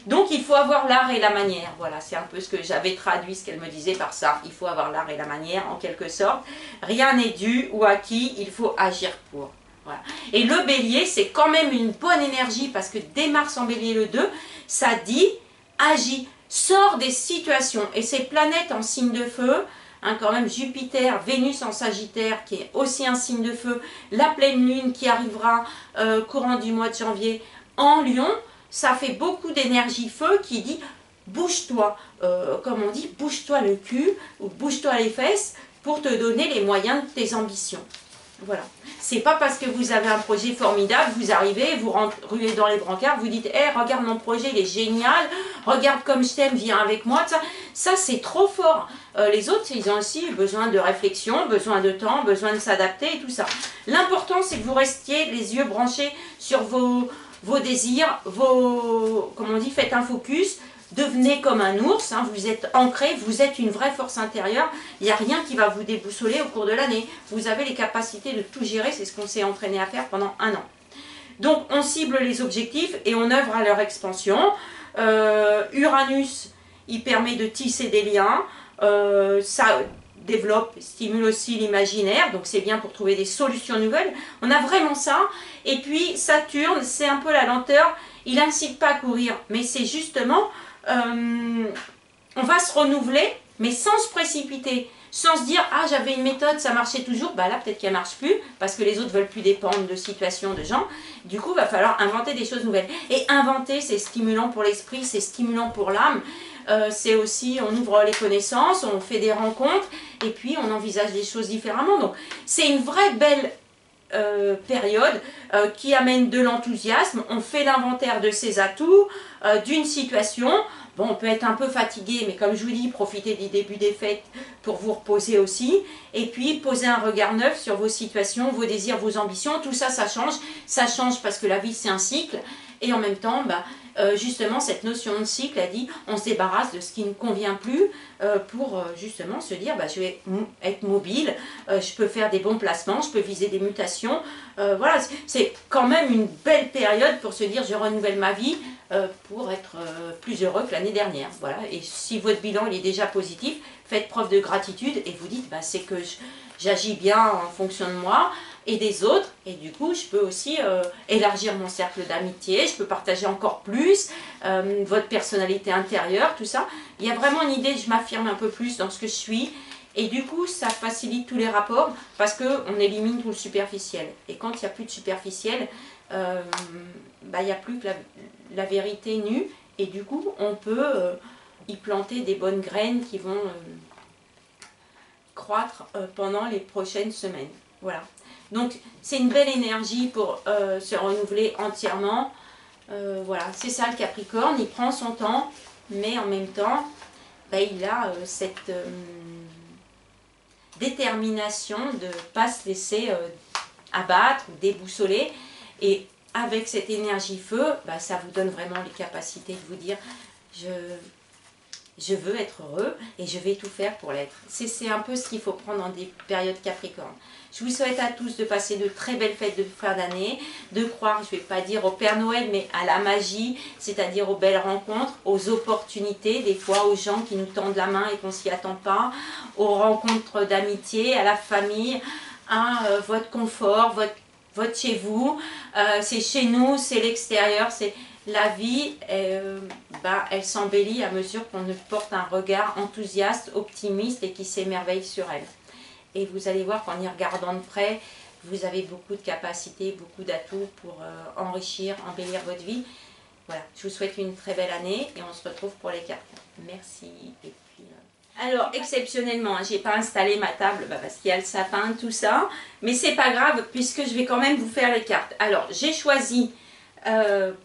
Donc il faut avoir l'art et la manière, voilà, c'est un peu ce que j'avais traduit, ce qu'elle me disait par ça, il faut avoir l'art et la manière en quelque sorte, rien n'est dû ou acquis, il faut agir pour. Voilà. Et le bélier, c'est quand même une bonne énergie parce que dès Mars en bélier le 2, ça dit agis, sors des situations. Et ces planètes en signe de feu, hein, quand même Jupiter, Vénus en Sagittaire qui est aussi un signe de feu, la pleine lune qui arrivera courant du mois de janvier en Lion, ça fait beaucoup d'énergie feu qui dit bouge-toi, comme on dit, bouge-toi le cul ou bouge-toi les fesses pour te donner les moyens de tes ambitions. Voilà. C'est pas parce que vous avez un projet formidable, vous arrivez, vous ruez dans les brancards, vous dites hey, regarde mon projet, il est génial, regarde comme je t'aime, viens avec moi. Ça c'est trop fort. Les autres, ils ont aussi besoin de réflexion, besoin de temps, besoin de s'adapter et tout ça. L'important, c'est que vous restiez les yeux branchés sur vos désirs, comme on dit, faites un focus. Devenez comme un ours, hein, vous êtes ancré, vous êtes une vraie force intérieure, il n'y a rien qui va vous déboussoler au cours de l'année. Vous avez les capacités de tout gérer, c'est ce qu'on s'est entraîné à faire pendant un an. Donc on cible les objectifs et on œuvre à leur expansion. Uranus, il permet de tisser des liens, ça développe, stimule aussi l'imaginaire, donc c'est bien pour trouver des solutions nouvelles. On a vraiment ça. Et puis Saturne, c'est un peu la lenteur, il n'incite pas à courir, mais c'est justement... on va se renouveler, mais sans se précipiter, sans se dire ah j'avais une méthode, ça marchait toujours, bah là peut-être qu'elle marche plus, parce que les autres veulent plus dépendre de situations, de gens, du coup il va falloir inventer des choses nouvelles, et inventer c'est stimulant pour l'esprit, c'est stimulant pour l'âme, c'est aussi, on ouvre les connaissances, on fait des rencontres, et puis on envisage des choses différemment. Donc c'est une vraie belle période qui amène de l'enthousiasme. On fait l'inventaire de ses atouts, d'une situation. Bon, on peut être un peu fatigué, mais comme je vous dis, profitez du début des fêtes pour vous reposer aussi. Et puis, posez un regard neuf sur vos situations, vos désirs, vos ambitions. Tout ça, ça change. Ça change parce que la vie, c'est un cycle. Et en même temps, justement, cette notion de cycle a dit, on se débarrasse de ce qui ne convient plus pour justement se dire, je vais être mobile, je peux faire des bons placements, je peux viser des mutations. Voilà, c'est quand même une belle période pour se dire, je renouvelle ma vie pour être plus heureux que l'année dernière. Voilà. Et si votre bilan il est déjà positif, faites preuve de gratitude et vous dites, c'est que j'agis bien en fonction de moi et des autres, et du coup je peux aussi élargir mon cercle d'amitié, je peux partager encore plus votre personnalité intérieure, tout ça. Il y a vraiment une idée, je m'affirme un peu plus dans ce que je suis, et du coup ça facilite tous les rapports parce qu'on élimine tout le superficiel. Et quand il n'y a plus de superficiel, il n'y a plus que la vérité nue, et du coup on peut y planter des bonnes graines qui vont croître pendant les prochaines semaines. Voilà. Donc c'est une belle énergie pour se renouveler entièrement. Voilà, c'est ça le Capricorne, il prend son temps, mais en même temps, il a cette détermination de ne pas se laisser abattre ou déboussoler. Et avec cette énergie feu, ça vous donne vraiment les capacités de vous dire je veux être heureux et je vais tout faire pour l'être. C'est un peu ce qu'il faut prendre dans des périodes Capricorne. Je vous souhaite à tous de passer de très belles fêtes de fin d'année, de croire, je ne vais pas dire au Père Noël, mais à la magie, c'est-à-dire aux belles rencontres, aux opportunités, des fois aux gens qui nous tendent la main et qu'on ne s'y attend pas, aux rencontres d'amitié, à la famille, à votre confort, votre chez vous, c'est chez nous, c'est l'extérieur, c'est la vie, elle s'embellit à mesure qu'on porte un regard enthousiaste, optimiste et qui s'émerveille sur elle. Et vous allez voir qu'en y regardant de près, vous avez beaucoup de capacités, beaucoup d'atouts pour enrichir, embellir votre vie. Voilà, je vous souhaite une très belle année et on se retrouve pour les cartes. Merci. Et puis, alors, exceptionnellement, j'ai pas installé ma table parce qu'il y a le sapin, tout ça. Mais c'est pas grave puisque je vais quand même vous faire les cartes. Alors, j'ai choisi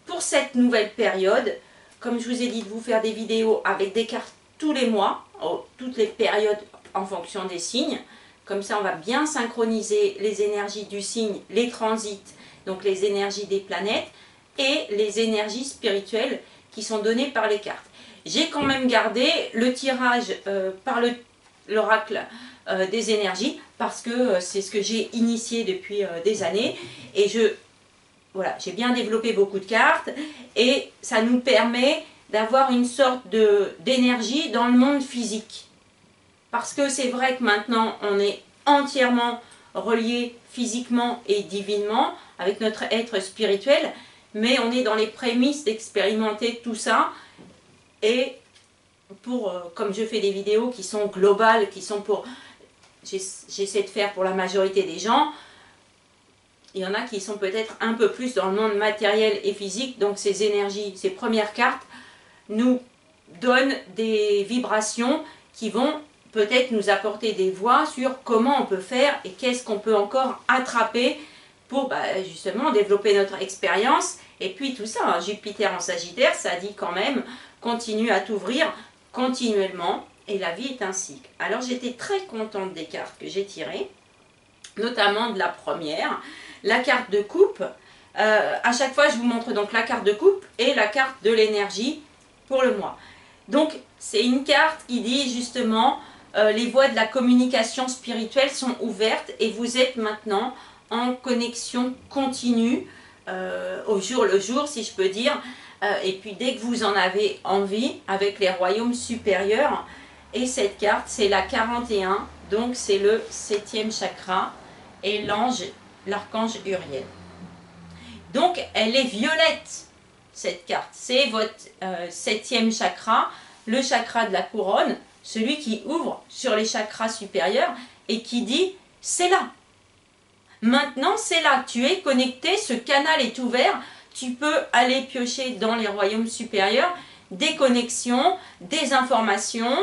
pour cette nouvelle période, comme je vous ai dit, de vous faire des vidéos avec des cartes tous les mois, toutes les périodes en fonction des signes. Comme ça, on va bien synchroniser les énergies du signe, les transits, donc les énergies des planètes et les énergies spirituelles qui sont données par les cartes. J'ai quand même gardé le tirage par l'oracle des énergies parce que c'est ce que j'ai initié depuis des années et voilà, j'ai bien développé beaucoup de cartes et ça nous permet d'avoir une sorte d'énergie dans le monde physique. Parce que c'est vrai que maintenant, on est entièrement relié physiquement et divinement avec notre être spirituel, mais on est dans les prémices d'expérimenter tout ça. Et comme je fais des vidéos qui sont globales, qui sont j'essaie de faire pour la majorité des gens, il y en a qui sont peut-être un peu plus dans le monde matériel et physique, donc ces énergies, ces premières cartes nous donnent des vibrations qui vont peut-être nous apporter des voies sur comment on peut faire et qu'est-ce qu'on peut encore attraper pour justement développer notre expérience. Et puis tout ça, hein, Jupiter en Sagittaire, ça dit quand même, continue à t'ouvrir continuellement et la vie est un cycle. Alors j'étais très contente des cartes que j'ai tirées, notamment de la première, la carte de coupe. À chaque fois, je vous montre donc la carte de coupe et la carte de l'énergie pour le mois. Donc, c'est une carte qui dit justement les voies de la communication spirituelle sont ouvertes et vous êtes maintenant en connexion continue au jour le jour, si je peux dire. Et puis, dès que vous en avez envie, avec les royaumes supérieurs. Et cette carte, c'est la 41, donc c'est le 7e chakra et l'archange Uriel. Donc, elle est violette, cette carte. C'est votre 7e chakra, le chakra de la couronne, celui qui ouvre sur les chakras supérieurs et qui dit « c'est là ». Maintenant, c'est là, tu es connecté, ce canal est ouvert, tu peux aller piocher dans les royaumes supérieurs des connexions, des informations,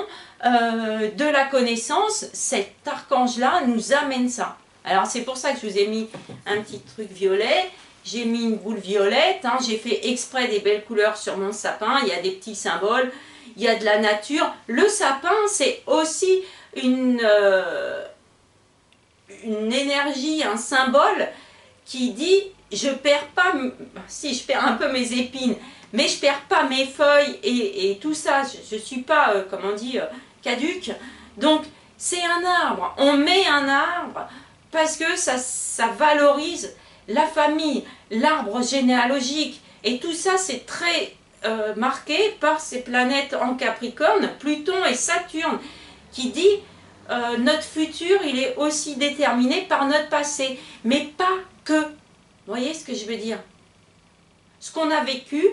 de la connaissance. Cet archange-là nous amène ça. Alors c'est pour ça que je vous ai mis un petit truc violet. J'ai mis une boule violette, hein, j'ai fait exprès des belles couleurs sur mon sapin, il y a des petits symboles, il y a de la nature. Le sapin, c'est aussi une énergie, un symbole qui dit, je perds pas, si je perds un peu mes épines, mais je perds pas mes feuilles et tout ça, je suis pas, comme on dit, caduque. Donc c'est un arbre, on met un arbre parce que ça valorise la famille, l'arbre généalogique, et tout ça c'est très marqué par ces planètes en Capricorne, Pluton et Saturne, qui dit notre futur il est aussi déterminé par notre passé, mais pas que. Vous voyez ce que je veux dire? Ce qu'on a vécu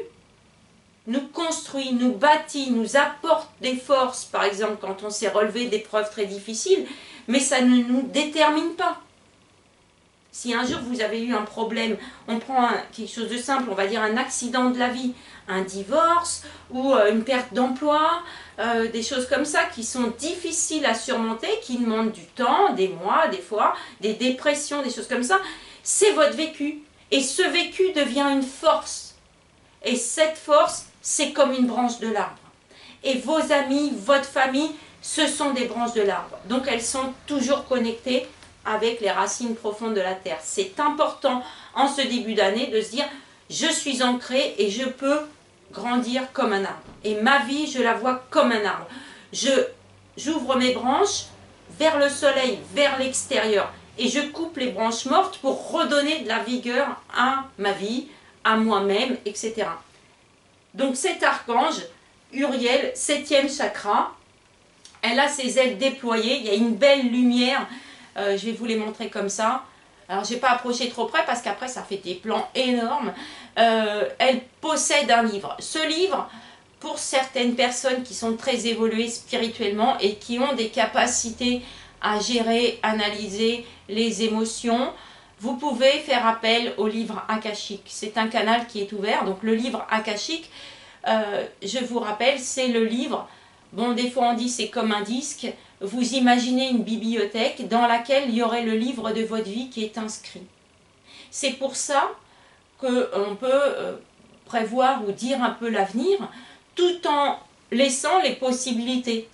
nous construit, nous bâtit, nous apporte des forces, par exemple quand on s'est relevé d'épreuves très difficiles, mais ça ne nous détermine pas. Si un jour vous avez eu un problème, on prend quelque chose de simple, on va dire un accident de la vie, un divorce ou une perte d'emploi, des choses comme ça qui sont difficiles à surmonter, qui demandent du temps, des mois, des fois, des dépressions, des choses comme ça, c'est votre vécu. Et ce vécu devient une force. Et cette force, c'est comme une branche de l'arbre. Et vos amis, votre famille, ce sont des branches de l'arbre. Donc elles sont toujours connectées avec les racines profondes de la terre. C'est important en ce début d'année de se dire je suis ancré et je peux grandir comme un arbre. Et ma vie, je la vois comme un arbre. J'ouvre mes branches vers le soleil, vers l'extérieur. Et je coupe les branches mortes pour redonner de la vigueur à ma vie, à moi-même, etc. Donc cet archange, Uriel, 7e chakra, elle a ses ailes déployées, il y a une belle lumière. Je vais vous les montrer comme ça. Alors, je n'ai pas approché trop près parce qu'après, ça fait des plans énormes. Elle possède un livre. Ce livre, pour certaines personnes qui sont très évoluées spirituellement et qui ont des capacités à gérer, analyser les émotions, vous pouvez faire appel au livre akashique. C'est un canal qui est ouvert. Donc, le livre akashique, je vous rappelle, c'est le livre. Bon, des fois, on dit c'est comme un disque. Vous imaginez une bibliothèque dans laquelle il y aurait le livre de votre vie qui est inscrit. C'est pour ça qu'on peut prévoir ou dire un peu l'avenir tout en laissant les possibilités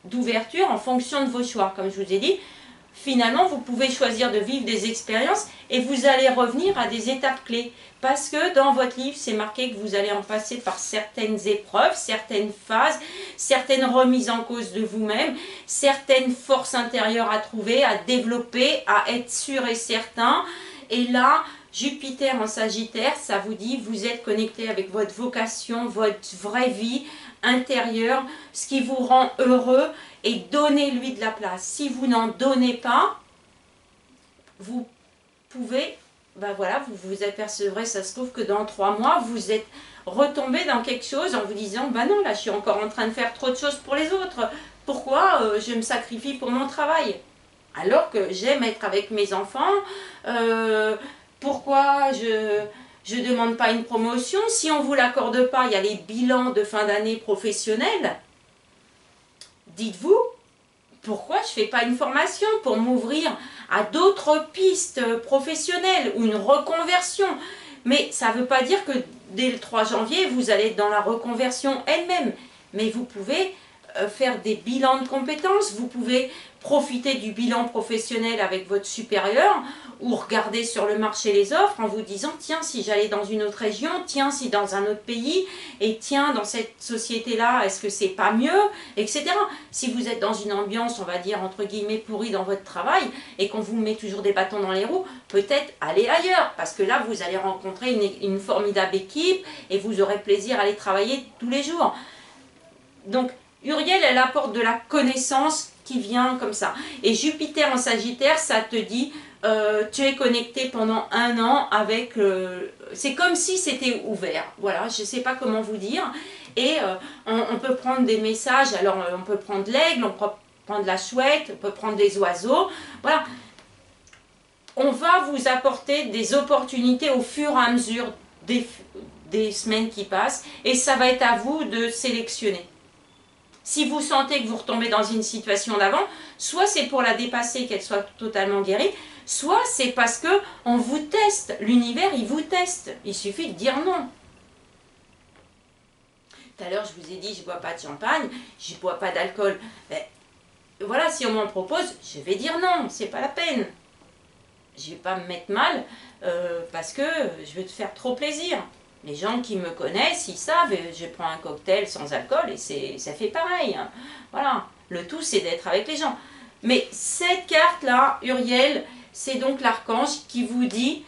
d'ouverture en fonction de vos choix. Comme je vous ai dit, finalement, vous pouvez choisir de vivre des expériences et vous allez revenir à des étapes clés. Parce que dans votre livre, c'est marqué que vous allez en passer par certaines épreuves, certaines phases, certaines remises en cause de vous-même, certaines forces intérieures à trouver, à développer, à être sûr et certain. Et là, Jupiter en Sagittaire, ça vous dit, vous êtes connecté avec votre vocation, votre vraie vie intérieure, ce qui vous rend heureux, et donnez-lui de la place. Si vous n'en donnez pas, vous pouvez... Ben voilà, vous vous apercevrez, ça se trouve que dans 3 mois, vous êtes retombé dans quelque chose en vous disant, ben non, là, je suis encore en train de faire trop de choses pour les autres. Pourquoi je me sacrifie pour mon travail? Alors que j'aime être avec mes enfants. Pourquoi je ne demande pas une promotion? Si on ne vous l'accorde pas, il y a les bilans de fin d'année professionnels. Dites-vous, pourquoi je ne fais pas une formation pour m'ouvrir à d'autres pistes professionnelles ou une reconversion? Mais ça ne veut pas dire que dès le 3 janvier, vous allez être dans la reconversion elle-même. Mais vous pouvez faire des bilans de compétences, vous pouvez profiter du bilan professionnel avec votre supérieur ou regarder sur le marché les offres en vous disant tiens si j'allais dans une autre région, tiens si dans un autre pays, et tiens dans cette société là est-ce que c'est pas mieux, etc. Si vous êtes dans une ambiance on va dire entre guillemets pourrie dans votre travail et qu'on vous met toujours des bâtons dans les roues, peut-être aller ailleurs parce que là vous allez rencontrer une formidable équipe et vous aurez plaisir à aller travailler tous les jours. Donc Uriel, elle apporte de la connaissance qui vient comme ça. Et Jupiter en Sagittaire, ça te dit, tu es connecté pendant 1 an avec... c'est comme si c'était ouvert. Voilà, je ne sais pas comment vous dire. Et on peut prendre des messages. Alors, on peut prendre l'aigle, on peut prendre la chouette, on peut prendre des oiseaux. Voilà. On va vous apporter des opportunités au fur et à mesure des semaines qui passent, et ça va être à vous de sélectionner. Si vous sentez que vous retombez dans une situation d'avant, soit c'est pour la dépasser, qu'elle soit totalement guérie, soit c'est parce que on vous teste, l'univers il vous teste, il suffit de dire non. Tout à l'heure je vous ai dit je ne bois pas de champagne, je ne bois pas d'alcool. Ben, voilà, si on m'en propose, je vais dire non, c'est pas la peine. Je ne vais pas me mettre mal parce que je veux te faire trop plaisir. Les gens qui me connaissent, ils savent, je prends un cocktail sans alcool et ça fait pareil. Hein. Voilà, le tout c'est d'être avec les gens. Mais cette carte-là, Uriel, c'est donc l'archange qui vous dit,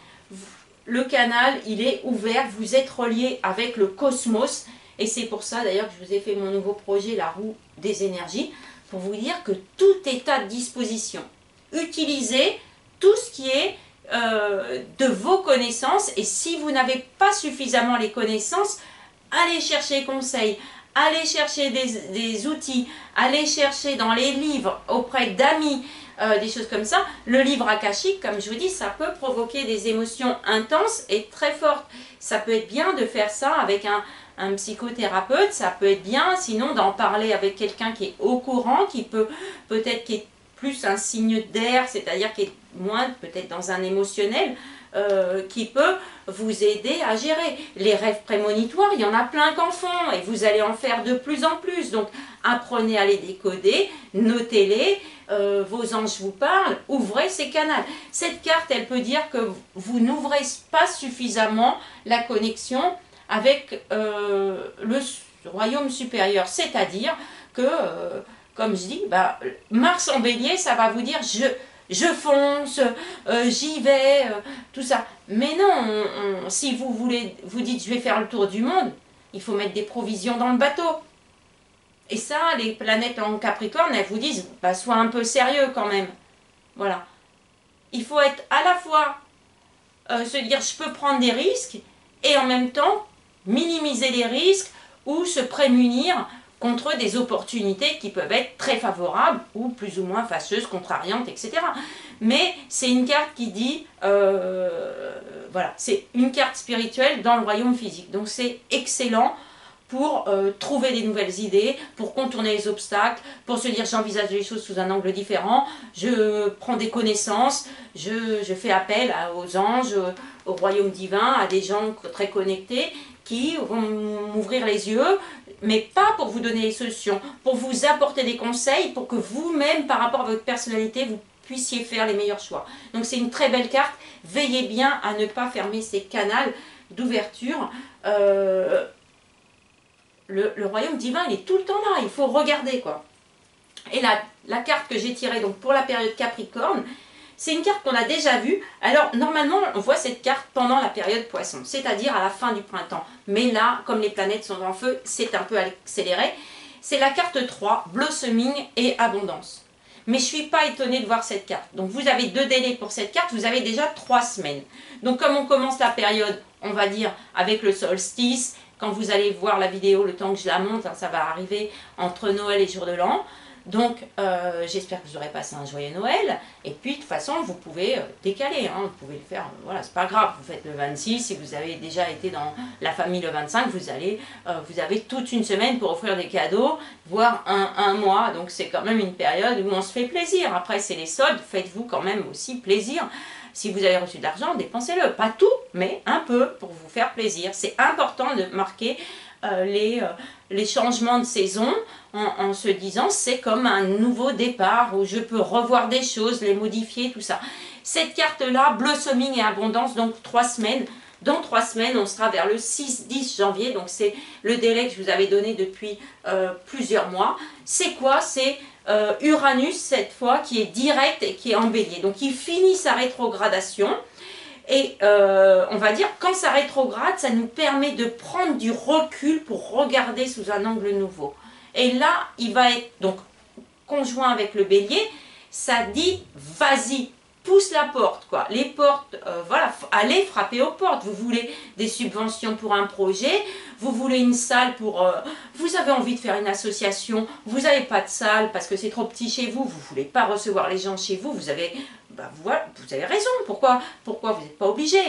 le canal, il est ouvert, vous êtes relié avec le cosmos. Et c'est pour ça d'ailleurs que je vous ai fait mon nouveau projet, la roue des énergies, pour vous dire que tout est à disposition. Utilisez tout ce qui est de vos connaissances, et si vous n'avez pas suffisamment les connaissances, allez chercher conseil, allez chercher des outils, allez chercher dans les livres auprès d'amis, des choses comme ça. Le livre akashique, comme je vous dis, ça peut provoquer des émotions intenses et très fortes. Ça peut être bien de faire ça avec un psychothérapeute, ça peut être bien sinon d'en parler avec quelqu'un qui est au courant, qui peut peut-être qui est plus un signe d'air, c'est-à-dire qui est moins peut-être dans un émotionnel, qui peut vous aider à gérer. Les rêves prémonitoires, il y en a plein qu'en font et vous allez en faire de plus en plus. Donc apprenez à les décoder, notez-les, vos anges vous parlent, ouvrez ces canaux. Cette carte, elle peut dire que vous n'ouvrez pas suffisamment la connexion avec le royaume supérieur, c'est-à-dire que comme je dis, bah, Mars en bélier, ça va vous dire je fonce, j'y vais, tout ça. Mais non, si vous voulez, vous dites je vais faire le tour du monde, il faut mettre des provisions dans le bateau. Et ça, les planètes en Capricorne, elles vous disent, bah, sois un peu sérieux quand même. Voilà. Il faut être à la fois, se dire je peux prendre des risques, et en même temps, minimiser les risques ou se prémunir contre des opportunités qui peuvent être très favorables ou plus ou moins fâcheuses, contrariantes, etc. Mais c'est une carte qui dit, voilà, c'est une carte spirituelle dans le royaume physique. Donc c'est excellent pour trouver des nouvelles idées, pour contourner les obstacles, pour se dire j'envisage les choses sous un angle différent, je prends des connaissances, je fais appel aux anges, au royaume divin, à des gens très connectés qui vont m'ouvrir les yeux, mais pas pour vous donner les solutions, pour vous apporter des conseils, pour que vous-même, par rapport à votre personnalité, vous puissiez faire les meilleurs choix. Donc c'est une très belle carte. Veillez bien à ne pas fermer ces canaux d'ouverture. Le royaume divin, il est tout le temps là, il faut regarder, quoi. Et la carte que j'ai tirée donc pour la période Capricorne, c'est une carte qu'on a déjà vue. Alors, normalement, on voit cette carte pendant la période Poisson, c'est-à-dire à la fin du printemps. Mais là, comme les planètes sont en feu, c'est un peu accéléré. C'est la carte 3, Blossoming et Abondance. Mais je ne suis pas étonnée de voir cette carte. Donc, vous avez 2 délais pour cette carte, vous avez déjà 3 semaines. Donc, comme on commence la période, on va dire, avec le solstice, quand vous allez voir la vidéo, le temps que je la monte, hein, ça va arriver entre Noël et Jour de l'An. Donc, j'espère que vous aurez passé un joyeux Noël. Et puis, de toute façon, vous pouvez décaler. Hein, vous pouvez le faire. Voilà, c'est pas grave. Vous faites le 26. Si vous avez déjà été dans la famille le 25, vous avez toute une semaine pour offrir des cadeaux, voire un mois. Donc, c'est quand même une période où on se fait plaisir. Après, c'est les soldes. Faites-vous quand même aussi plaisir. Si vous avez reçu de l'argent, dépensez-le. Pas tout, mais un peu pour vous faire plaisir. C'est important de marquer les changements de saison en se disant c'est comme un nouveau départ où je peux revoir des choses, les modifier, tout ça. Cette carte-là, Blossoming et Abondance, donc 3 semaines. Dans 3 semaines, on sera vers le 6-10 janvier, donc c'est le délai que je vous avais donné depuis plusieurs mois. C'est quoi? C'est Uranus, cette fois, qui est direct et qui est en bélier. Donc il finit sa rétrogradation. Et on va dire, quand ça rétrograde, ça nous permet de prendre du recul pour regarder sous un angle nouveau. Et là, il va être donc conjoint avec le bélier, ça dit, vas-y, pousse la porte, quoi. Les portes, voilà, allez frapper aux portes. Vous voulez des subventions pour un projet, vous voulez une salle pour... vous avez envie de faire une association, vous n'avez pas de salle parce que c'est trop petit chez vous, vous ne voulez pas recevoir les gens chez vous, vous avez... Bah, voilà, vous avez raison, pourquoi vous n'êtes pas obligé,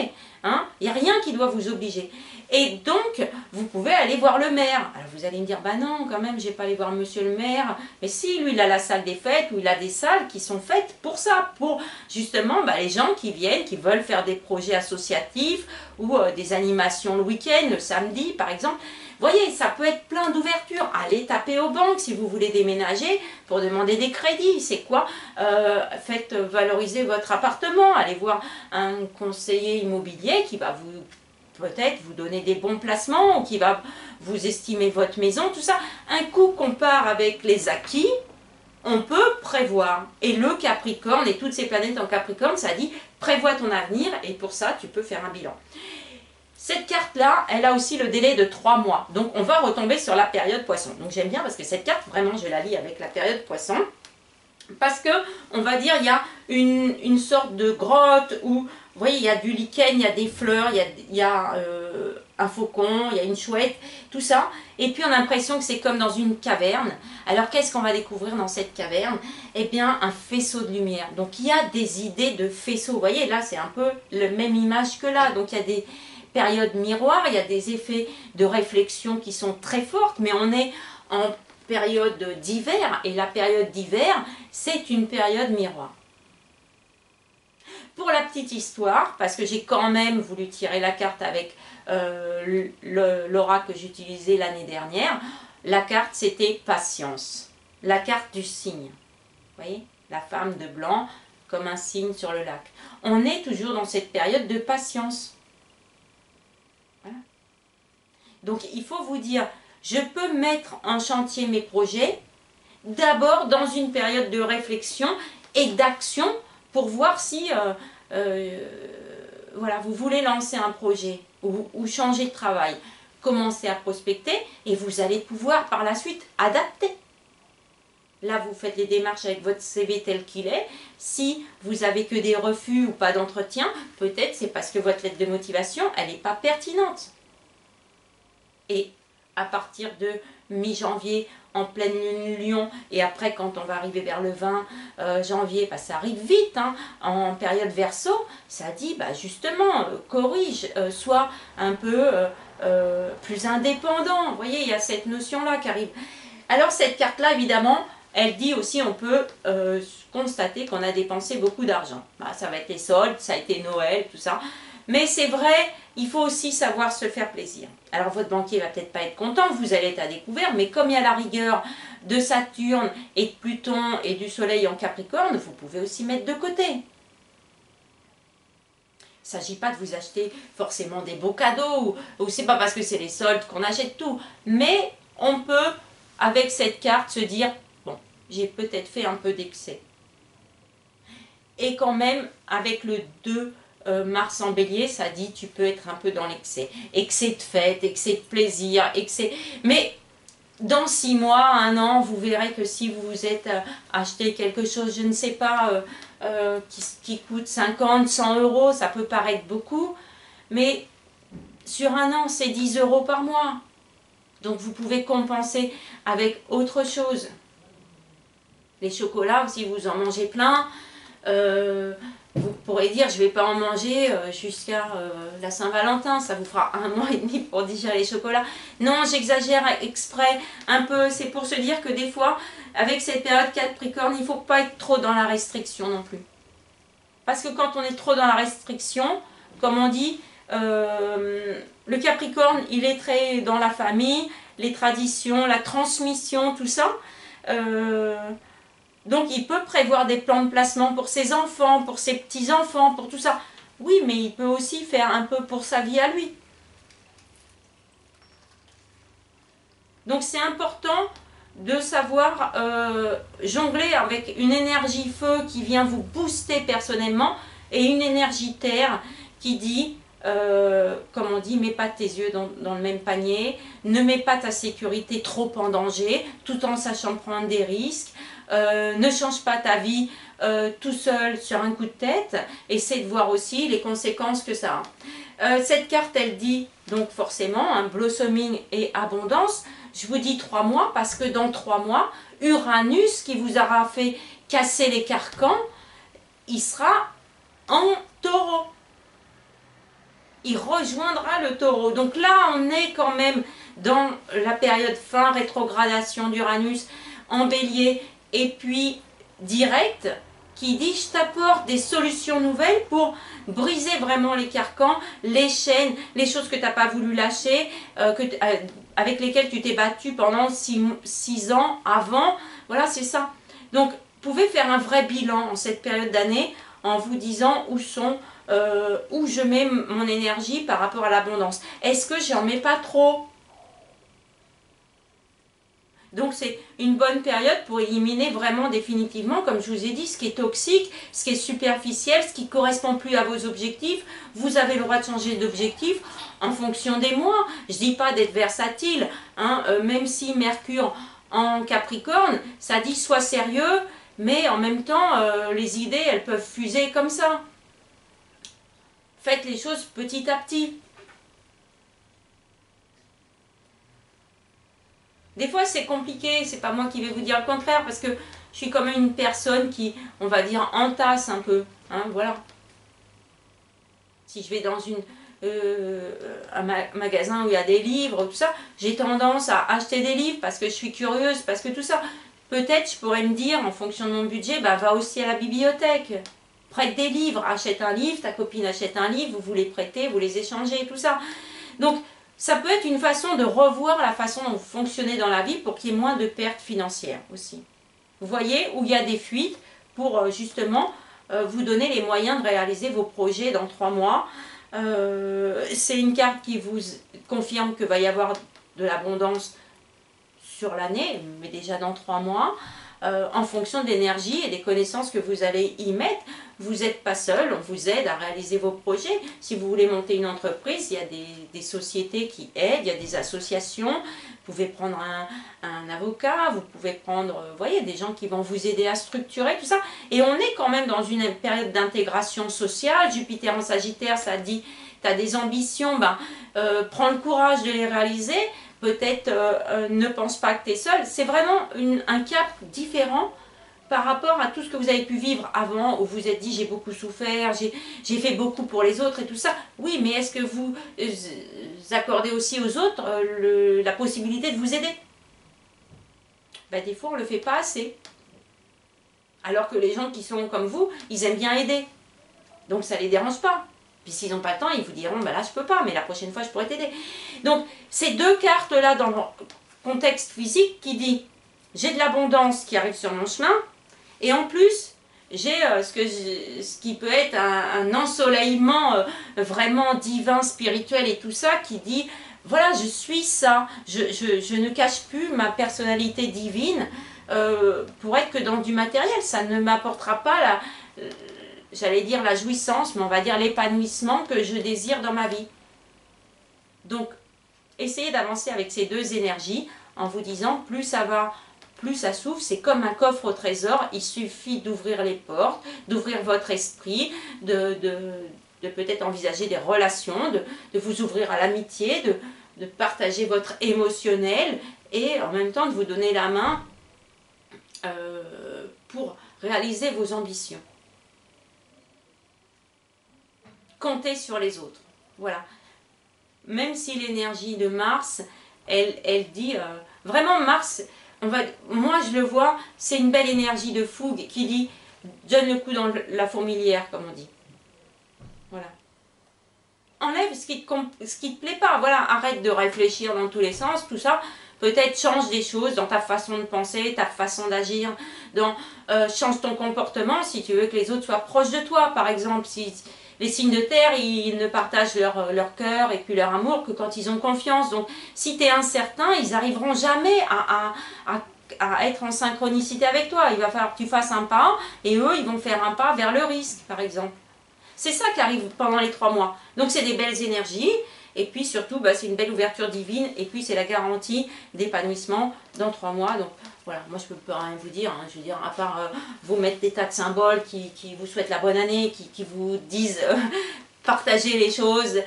hein. Il n'y a rien qui doit vous obliger. Et donc, vous pouvez aller voir le maire. Alors vous allez me dire, bah non, quand même, je n'ai pas allé voir monsieur le maire. Mais si, lui, il a la salle des fêtes, ou il a des salles qui sont faites pour ça, pour justement les gens qui viennent, qui veulent faire des projets associatifs, ou des animations le week-end, le samedi, par exemple. Vous voyez, ça peut être plein d'ouvertures. Allez taper aux banques si vous voulez déménager pour demander des crédits. C'est quoi? Faites valoriser votre appartement. Allez voir un conseiller immobilier qui va vous peut-être vous donner des bons placements ou qui va vous estimer votre maison, tout ça. Un coup qu'on part avec les acquis, on peut prévoir. Et le Capricorne et toutes ces planètes en Capricorne, ça dit prévois ton avenir et pour ça, tu peux faire un bilan. Cette carte-là, elle a aussi le délai de 3 mois. Donc, on va retomber sur la période poisson. Donc, j'aime bien parce que cette carte, vraiment, je la lis avec la période poisson. Parce que, on va dire, il y a une sorte de grotte où, vous voyez, il y a du lichen, il y a des fleurs, il y a un faucon, il y a une chouette, tout ça. Et puis, on a l'impression que c'est comme dans une caverne. Alors, qu'est-ce qu'on va découvrir dans cette caverne? Eh bien, un faisceau de lumière. Donc, il y a des idées de faisceau. Vous voyez, là, c'est un peu la même image que là. Donc, il y a des période miroir, il y a des effets de réflexion qui sont très fortes, mais on est en période d'hiver, et la période d'hiver, c'est une période miroir. Pour la petite histoire, parce que j'ai quand même voulu tirer la carte avec l'aura que j'utilisais l'année dernière, la carte c'était patience, la carte du cygne. Vous voyez, la femme de blanc comme un cygne sur le lac. On est toujours dans cette période de patience. Donc, il faut vous dire, je peux mettre en chantier mes projets, d'abord dans une période de réflexion et d'action pour voir si voilà, vous voulez lancer un projet ou changer de travail. Commencez à prospecter et vous allez pouvoir par la suite adapter. Là, vous faites les démarches avec votre CV tel qu'il est. Si vous avez que des refus ou pas d'entretien, peut-être c'est parce que votre lettre de motivation, elle n'est pas pertinente. Et à partir de mi-janvier, en pleine lune Lion, et après quand on va arriver vers le 20 janvier, bah, ça arrive vite, hein, en période Verseau, ça dit bah, justement, corrige, sois un peu plus indépendant. Vous voyez, il y a cette notion-là qui arrive. Alors cette carte-là, évidemment, elle dit aussi, on peut constater qu'on a dépensé beaucoup d'argent. Bah, ça va être les soldes, ça a été Noël, tout ça. Mais c'est vrai, il faut aussi savoir se faire plaisir. Alors votre banquier va peut-être pas être content, vous allez être à découvert, mais comme il y a la rigueur de Saturne et de Pluton et du Soleil en Capricorne, vous pouvez aussi mettre de côté. Il ne s'agit pas de vous acheter forcément des beaux cadeaux, ou c'est pas parce que c'est les soldes qu'on achète tout, mais on peut, avec cette carte, se dire, bon, j'ai peut-être fait un peu d'excès. Et quand même, avec le 2 Mars en Bélier, ça dit tu peux être un peu dans l'excès. Excès de fête, excès de plaisir, excès... Mais dans 6 mois, 1 an, vous verrez que si vous vous êtes acheté quelque chose, je ne sais pas, qui coûte 50, 100 euros, ça peut paraître beaucoup, mais sur 1 an, c'est 10 euros par mois. Donc vous pouvez compenser avec autre chose. Les chocolats, si vous en mangez plein, vous pourrez dire, je ne vais pas en manger jusqu'à la Saint-Valentin, ça vous fera 1 mois et demi pour digérer les chocolats. Non, j'exagère exprès un peu, c'est pour se dire que des fois, avec cette période Capricorne, il ne faut pas être trop dans la restriction non plus. Parce que quand on est trop dans la restriction, comme on dit, le Capricorne, il est très dans la famille, les traditions, la transmission, tout ça. Donc, il peut prévoir des plans de placement pour ses enfants, pour ses petits-enfants, pour tout ça. Oui, mais il peut aussi faire un peu pour sa vie à lui. Donc, c'est important de savoir jongler avec une énergie feu qui vient vous booster personnellement et une énergie terre qui dit, comme on dit, mets pas tes yeux dans le même panier, ne mets pas ta sécurité trop en danger, tout en sachant prendre des risques. Ne change pas ta vie tout seul sur un coup de tête, essaie de voir aussi les conséquences que ça a. Cette carte, elle dit donc forcément un blossoming et abondance. Je vous dis 3 mois parce que dans 3 mois, Uranus qui vous aura fait casser les carcans, il sera en taureau. il rejoindra le Taureau. Donc là, on est quand même dans la période fin, rétrogradation d'Uranus en Bélier, et puis direct, qui dit je t'apporte des solutions nouvelles pour briser vraiment les carcans, les chaînes, les choses que tu n'as pas voulu lâcher, avec lesquelles tu t'es battu pendant 6 ans avant. Voilà, c'est ça. Donc, vous pouvez faire un vrai bilan en cette période d'année en vous disant où je mets mon énergie par rapport à l'abondance. Est-ce que j'en mets pas trop? Donc c'est une bonne période pour éliminer vraiment définitivement, comme je vous ai dit, ce qui est toxique, ce qui est superficiel, ce qui ne correspond plus à vos objectifs. Vous avez le droit de changer d'objectif en fonction des mois. Je ne dis pas d'être versatile, hein, même si Mercure en Capricorne, ça dit sois sérieux, mais en même temps, les idées, elles peuvent fuser comme ça. Faites les choses petit à petit. Des fois, c'est compliqué, c'est pas moi qui vais vous dire le contraire, parce que je suis quand même une personne qui, on va dire, entasse un peu. Hein, voilà. Si je vais dans un magasin où il y a des livres, tout ça, j'ai tendance à acheter des livres parce que je suis curieuse, parce que tout ça. Peut-être je pourrais me dire, en fonction de mon budget, bah, va aussi à la bibliothèque. Prête des livres, achète un livre, ta copine achète un livre, vous les prêtez, vous les échangez, tout ça. Donc, ça peut être une façon de revoir la façon dont vous fonctionnez dans la vie pour qu'il y ait moins de pertes financières aussi. Vous voyez, où il y a des fuites pour justement vous donner les moyens de réaliser vos projets dans 3 mois. C'est une carte qui vous confirme que va y avoir de l'abondance sur l'année, mais déjà dans 3 mois. En fonction de l'énergie et des connaissances que vous allez y mettre. Vous n'êtes pas seul, on vous aide à réaliser vos projets. Si vous voulez monter une entreprise, il y a des sociétés qui aident, il y a des associations. Vous pouvez prendre un avocat, vous pouvez prendre, vous voyez, des gens qui vont vous aider à structurer tout ça. Et on est quand même dans une période d'intégration sociale. Jupiter en Sagittaire, ça dit, tu as des ambitions, ben, prends le courage de les réaliser. Peut-être ne pense pas que tu es seul. C'est vraiment un cap différent par rapport à tout ce que vous avez pu vivre avant, où vous vous êtes dit j'ai beaucoup souffert, j'ai fait beaucoup pour les autres et tout ça. Oui, mais est-ce que vous accordez aussi aux autres la possibilité de vous aider? Ben, des fois, on ne le fait pas assez. Alors que les gens qui sont comme vous, ils aiment bien aider. Donc ça ne les dérange pas. Puis s'ils n'ont pas le temps, ils vous diront, ben là je peux pas, mais la prochaine fois je pourrais t'aider. Donc ces deux cartes-là dans le contexte physique qui dit, j'ai de l'abondance qui arrive sur mon chemin, et en plus, j'ai ce qui peut être un ensoleillement vraiment divin, spirituel et tout ça, qui dit, voilà, je suis ça, je ne cache plus ma personnalité divine pour être que dans du matériel. Ça ne m'apportera pas j'allais dire la jouissance, mais on va dire l'épanouissement que je désire dans ma vie. Donc, essayez d'avancer avec ces deux énergies en vous disant, plus ça va, plus ça s'ouvre. C'est comme un coffre au trésor, il suffit d'ouvrir les portes, d'ouvrir votre esprit, de peut-être envisager des relations, de vous ouvrir à l'amitié, de partager votre émotionnel et en même temps de vous donner la main pour réaliser vos ambitions. Comptez sur les autres. Voilà. Même si l'énergie de Mars, elle dit... vraiment, Mars, moi je le vois, c'est une belle énergie de fougue qui dit « donne le coup dans la fourmilière », comme on dit. Voilà. Enlève ce qui te plaît pas. Voilà, arrête de réfléchir dans tous les sens, tout ça. Peut-être change des choses dans ta façon de penser, ta façon d'agir. Change ton comportement si tu veux que les autres soient proches de toi. Par exemple, si... Les signes de terre, ils ne partagent leur cœur et puis leur amour que quand ils ont confiance. Donc, si tu es incertain, ils n'arriveront jamais à être en synchronicité avec toi. Il va falloir que tu fasses un pas et eux, ils vont faire un pas vers le risque, par exemple. C'est ça qui arrive pendant les 3 mois. Donc, c'est des belles énergies. Et puis, surtout, bah, c'est une belle ouverture divine. Et puis, c'est la garantie d'épanouissement dans 3 mois. Donc, voilà, moi je ne peux rien vous dire, hein. Je veux dire, à part vous mettre des tas de symboles qui vous souhaitent la bonne année, qui vous disent partagez les choses,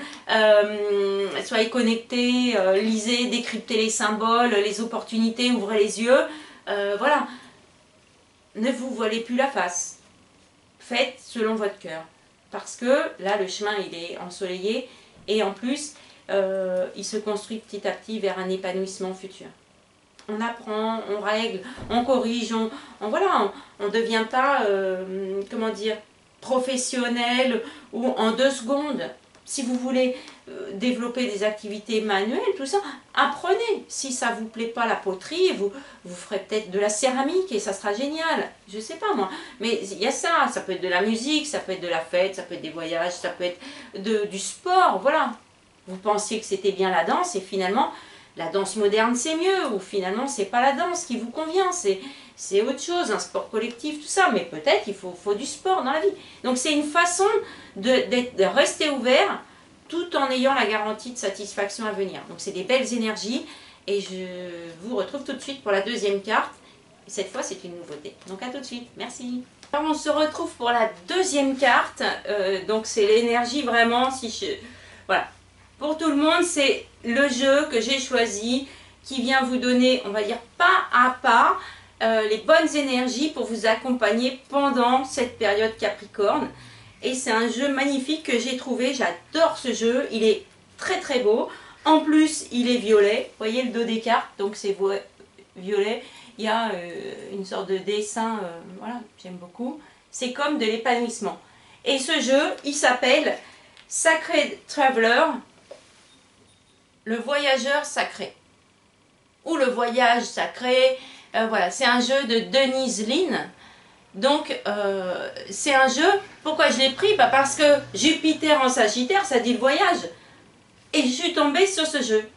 soyez connectés, lisez, décryptez les symboles, les opportunités, ouvrez les yeux, voilà. Ne vous voilez plus la face, faites selon votre cœur, parce que là le chemin il est ensoleillé et en plus, il se construit petit à petit vers un épanouissement futur. On apprend, on règle, on corrige, on ne devient pas, comment dire, professionnel ou en 2 secondes. Si vous voulez développer des activités manuelles, tout ça, apprenez. Si ça ne vous plaît pas la poterie, vous ferez peut-être de la céramique et ça sera génial. Je ne sais pas moi. Mais il y a ça. Ça peut être de la musique, ça peut être de la fête, ça peut être des voyages, ça peut être du sport. Voilà. Vous pensiez que c'était bien la danse et finalement, la danse moderne c'est mieux. Ou finalement, c'est pas la danse qui vous convient. C'est autre chose, un sport collectif, tout ça. Mais peut-être il faut du sport dans la vie. Donc c'est une façon de rester ouvert tout en ayant la garantie de satisfaction à venir. Donc c'est des belles énergies et je vous retrouve tout de suite pour la 2e carte. Et cette fois c'est une nouveauté. Donc à tout de suite, merci. Alors on se retrouve pour la 2e carte. Donc c'est l'énergie vraiment, voilà. Pour tout le monde, c'est le jeu que j'ai choisi qui vient vous donner, on va dire pas à pas, les bonnes énergies pour vous accompagner pendant cette période Capricorne. Et c'est un jeu magnifique que j'ai trouvé, j'adore ce jeu, il est très très beau. En plus, il est violet, vous voyez le dos des cartes, donc c'est violet. Il y a une sorte de dessin, voilà, j'aime beaucoup. C'est comme de l'épanouissement. Et ce jeu, il s'appelle Sacred Traveler, le voyageur sacré. Ou le voyage sacré, voilà, c'est un jeu de Denise Linn. Donc, c'est un jeu, pourquoi je l'ai pris? Parce que Jupiter en Sagittaire, ça dit le voyage. Et je suis tombée sur ce jeu.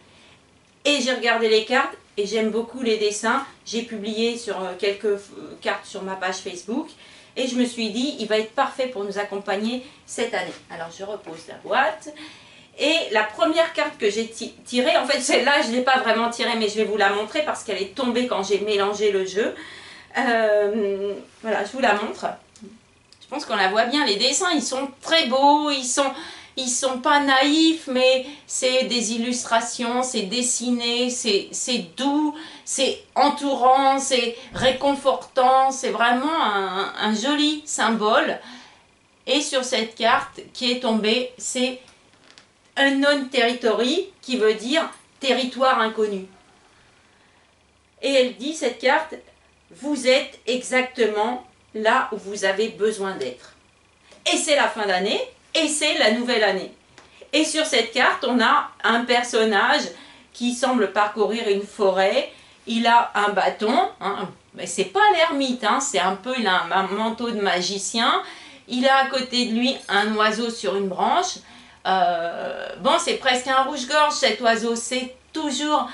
Et j'ai regardé les cartes, et j'aime beaucoup les dessins. J'ai publié sur quelques cartes sur ma page Facebook. Et je me suis dit, il va être parfait pour nous accompagner cette année. Alors, je repose la boîte. Et la première carte que j'ai tirée, en fait, celle-là, je ne l'ai pas vraiment tirée, mais je vais vous la montrer parce qu'elle est tombée quand j'ai mélangé le jeu. Voilà, je vous la montre. Je pense qu'on la voit bien. Les dessins, ils sont très beaux, ils sont pas naïfs, mais c'est des illustrations, c'est dessiné, c'est doux, c'est entourant, c'est réconfortant, c'est vraiment un joli symbole. Et sur cette carte qui est tombée, c'est Unknown Territory, qui veut dire territoire inconnu. Et elle dit, cette carte, vous êtes exactement là où vous avez besoin d'être. Et c'est la fin d'année, et c'est la nouvelle année. Et sur cette carte, on a un personnage qui semble parcourir une forêt. Il a un bâton, hein, mais c'est pas l'ermite, hein, c'est un peu, il a un manteau de magicien. Il a à côté de lui un oiseau sur une branche. Bon, c'est presque un rouge-gorge cet oiseau, c'est toujours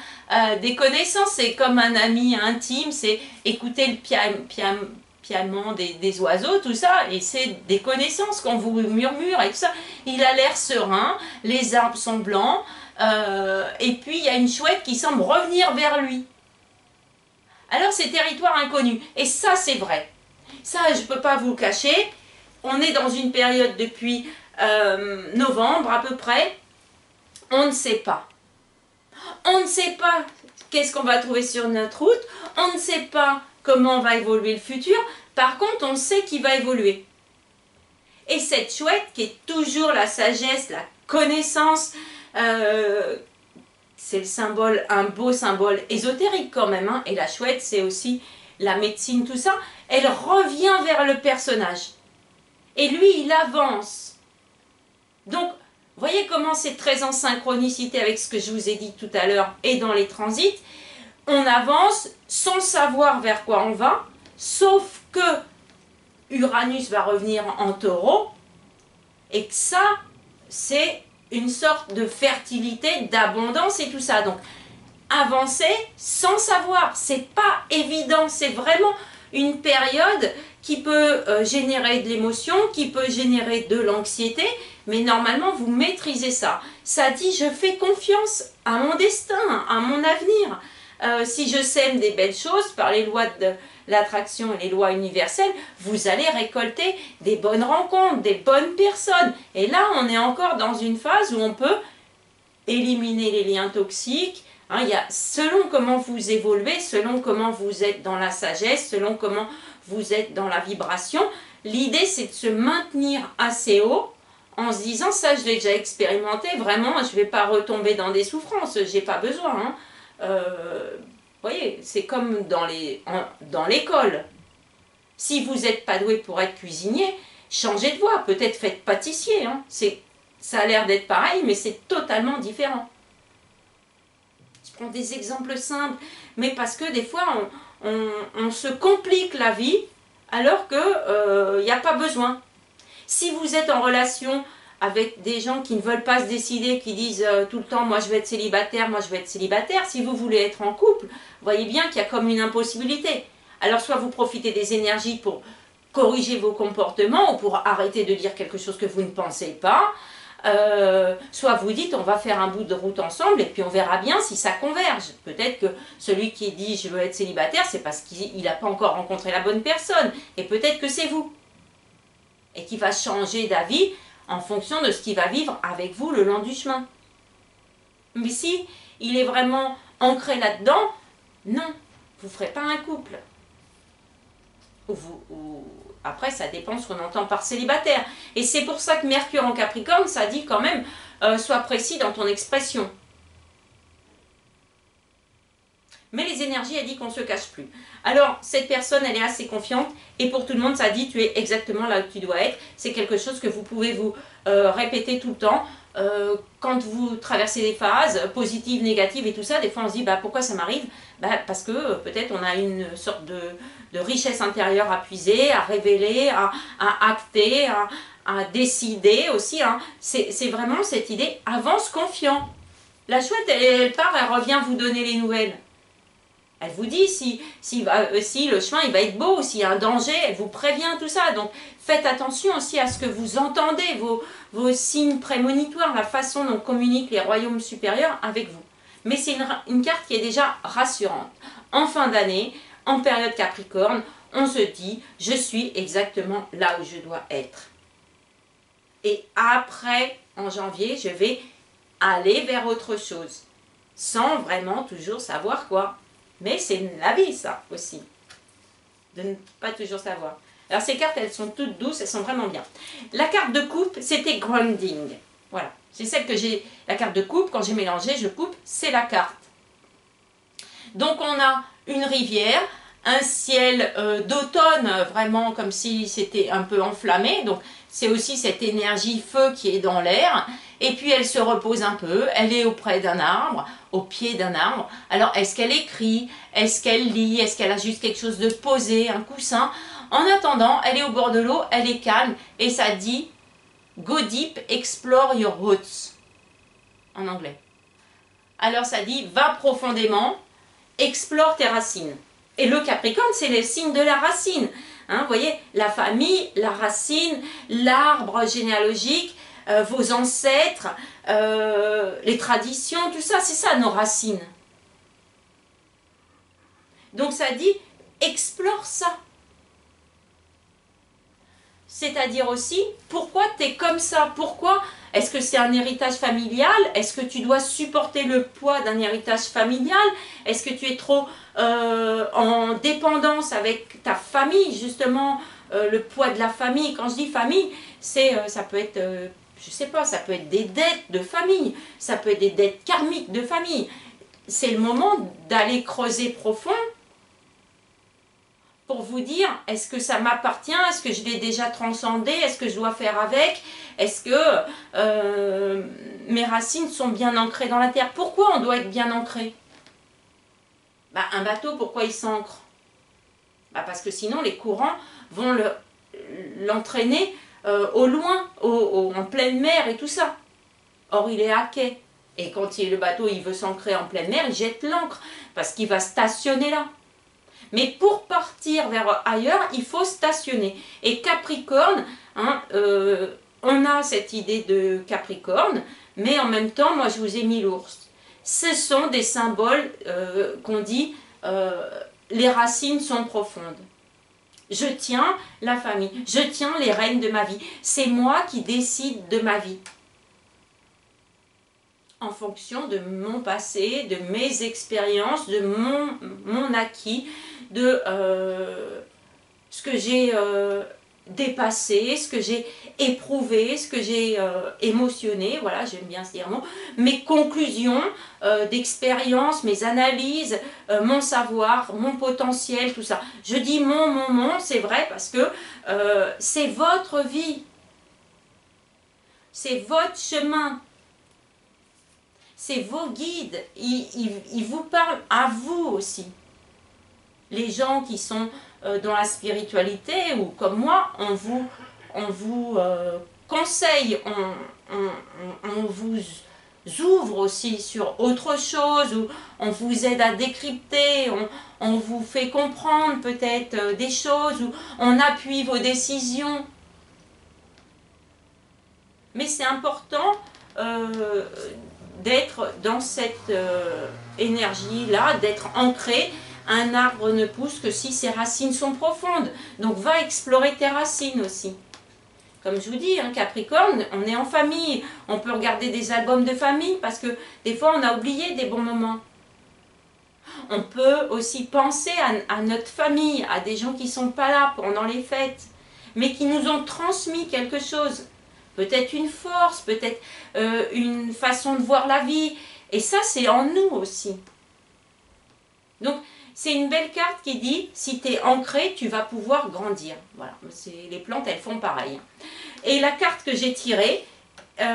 des connaissances, c'est comme un ami intime, c'est écouter le piaillement des oiseaux, tout ça, et c'est des connaissances qu'on vous murmure et tout ça. Il a l'air serein, les arbres sont blancs, et puis il y a une chouette qui semble revenir vers lui. Alors c'est territoire inconnu, et ça c'est vrai. Ça, je ne peux pas vous le cacher, on est dans une période depuis novembre à peu près, on ne sait pas. On ne sait pas qu'est-ce qu'on va trouver sur notre route, on ne sait pas comment va évoluer le futur, par contre on sait qu'il va évoluer. Et cette chouette qui est toujours la sagesse, la connaissance, c'est le symbole, un beau symbole ésotérique quand même, hein, et la chouette c'est aussi la médecine, tout ça, elle revient vers le personnage. Et lui il avance. Donc, voyez comment c'est très en synchronicité avec ce que je vous ai dit tout à l'heure et dans les transits. On avance sans savoir vers quoi on va, sauf que Uranus va revenir en Taureau et que ça, c'est une sorte de fertilité, d'abondance et tout ça. Donc, avancer sans savoir, c'est pas évident, c'est vraiment une période qui peut générer de l'émotion, qui peut générer de l'anxiété, mais normalement vous maîtrisez ça. Ça dit je fais confiance à mon destin, à mon avenir. Si je sème des belles choses par les lois de l'attraction et les lois universelles, vous allez récolter des bonnes rencontres, des bonnes personnes. Et là on est encore dans une phase où on peut éliminer les liens toxiques. Hein, il y a, selon comment vous évoluez, selon comment vous êtes dans la sagesse, selon comment vous êtes dans la vibration, l'idée c'est de se maintenir assez haut en se disant ça je l'ai déjà expérimenté, vraiment je ne vais pas retomber dans des souffrances, j'ai pas besoin. Hein. Vous voyez, c'est comme dans l'école. Si vous n'êtes pas doué pour être cuisinier, changez de voie, peut-être faites pâtissier. Hein. Ça a l'air d'être pareil, mais c'est totalement différent. Je prends des exemples simples, mais parce que des fois, on se complique la vie alors qu'il n'y a pas besoin. Si vous êtes en relation avec des gens qui ne veulent pas se décider, qui disent tout le temps « moi je vais être célibataire, moi je vais être célibataire », si vous voulez être en couple, vous voyez bien qu'il y a comme une impossibilité. Alors soit vous profitez des énergies pour corriger vos comportements ou pour arrêter de dire quelque chose que vous ne pensez pas, soit vous dites on va faire un bout de route ensemble et puis on verra bien si ça converge. Peut-être que celui qui dit je veux être célibataire, c'est parce qu'il n'a pas encore rencontré la bonne personne et peut-être que c'est vous. Et qui va changer d'avis en fonction de ce qu'il va vivre avec vous le long du chemin. Mais si il est vraiment ancré là-dedans, non, vous ne ferez pas un couple. Après, ça dépend ce qu'on entend par célibataire. Et c'est pour ça que Mercure en Capricorne, ça dit quand même, sois précis dans ton expression. Mais les énergies, elle dit qu'on ne se cache plus. Alors, cette personne, elle est assez confiante. Et pour tout le monde, ça dit, tu es exactement là où tu dois être. C'est quelque chose que vous pouvez vous répéter tout le temps. Quand vous traversez des phases positives, négatives et tout ça, des fois on se dit, bah, pourquoi ça m'arrive? Bah, parce que peut-être on a une sorte de richesse intérieure à puiser, à révéler, à acter, à décider aussi. Hein. C'est vraiment cette idée, avance confiant. La chouette, elle part, elle revient vous donner les nouvelles. Elle vous dit si le chemin il va être beau, s'il y a un danger, elle vous prévient tout ça. Donc faites attention aussi à ce que vous entendez, vos signes prémonitoires, la façon dont communiquent les royaumes supérieurs avec vous. Mais c'est une carte qui est déjà rassurante. En fin d'année, en période Capricorne, on se dit je suis exactement là où je dois être. Et après, en janvier, je vais aller vers autre chose, sans vraiment toujours savoir quoi. Mais c'est la vie, ça, aussi, de ne pas toujours savoir. Alors, ces cartes, elles sont toutes douces, elles sont vraiment bien. La carte de coupe, c'était Grounding. Voilà, c'est celle que j'ai, la carte de coupe, quand j'ai mélangé, je coupe, c'est la carte. Donc, on a une rivière, un ciel d'automne, vraiment comme si c'était un peu enflammé. Donc, c'est aussi cette énergie feu qui est dans l'air. Et puis, elle se repose un peu, elle est auprès d'un arbre, au pied d'un arbre. Alors, est-ce qu'elle écrit? Est-ce qu'elle lit? Est-ce qu'elle a juste quelque chose de posé, un coussin? En attendant, elle est au bord de l'eau, elle est calme. Et ça dit « Go deep, explore your roots » en anglais. Alors, ça dit « Va profondément, explore tes racines ». Et le Capricorne, c'est les signes de la racine. Hein, vous voyez, la famille, la racine, l'arbre généalogique, vos ancêtres, les traditions, tout ça, c'est ça nos racines. Donc ça dit, explore ça. C'est-à-dire aussi, pourquoi tu es comme ça? Pourquoi? Est-ce que c'est un héritage familial? Est-ce que tu dois supporter le poids d'un héritage familial? Est-ce que tu es trop en dépendance avec ta famille, justement, le poids de la famille? Quand je dis famille, ça peut être, je sais pas, ça peut être des dettes de famille, ça peut être des dettes karmiques de famille. C'est le moment d'aller creuser profond pour vous dire, est-ce que ça m'appartient? Est-ce que je l'ai déjà transcendé? Est-ce que je dois faire avec? Est-ce que mes racines sont bien ancrées dans la terre? Pourquoi on doit être bien ancré? Bah, un bateau, pourquoi il s'ancre? Bah, parce que sinon les courants vont l'entraîner au loin, en pleine mer et tout ça. Or, il est à quai. Et quand le bateau il veut s'ancrer en pleine mer, il jette l'ancre parce qu'il va stationner là. Mais pour partir vers ailleurs, il faut stationner. Et Capricorne, hein, on a cette idée de Capricorne, mais en même temps, moi je vous ai mis l'ours. Ce sont des symboles qu'on dit, les racines sont profondes. Je tiens la famille, je tiens les rênes de ma vie. C'est moi qui décide de ma vie. En fonction de mon passé, de mes expériences, de mon acquis, de ce que j'ai dépassé, ce que j'ai éprouvé, ce que j'ai émotionné, voilà, j'aime bien ce dire, mes conclusions d'expérience, mes analyses, mon savoir, mon potentiel, tout ça. Je dis mon, c'est vrai parce que c'est votre vie, c'est votre chemin, c'est vos guides, ils vous parlent à vous aussi. Les gens qui sont dans la spiritualité ou comme moi, on vous conseille, on vous ouvre aussi sur autre chose, ou on vous aide à décrypter, on vous fait comprendre peut-être des choses, ou on appuie vos décisions. Mais c'est important d'être dans cette énergie-là, d'être ancré. Un arbre ne pousse que si ses racines sont profondes. Donc va explorer tes racines aussi. Comme je vous dis, hein, Capricorne, on est en famille. On peut regarder des albums de famille parce que des fois on a oublié des bons moments. On peut aussi penser à notre famille, à des gens qui ne sont pas là pendant les fêtes, mais qui nous ont transmis quelque chose. Peut-être une force, peut-être une façon de voir la vie. Et ça, c'est en nous aussi. Donc, c'est une belle carte qui dit, si tu es ancré, tu vas pouvoir grandir. Voilà, les plantes, elles font pareil. Et la carte que j'ai tirée, vous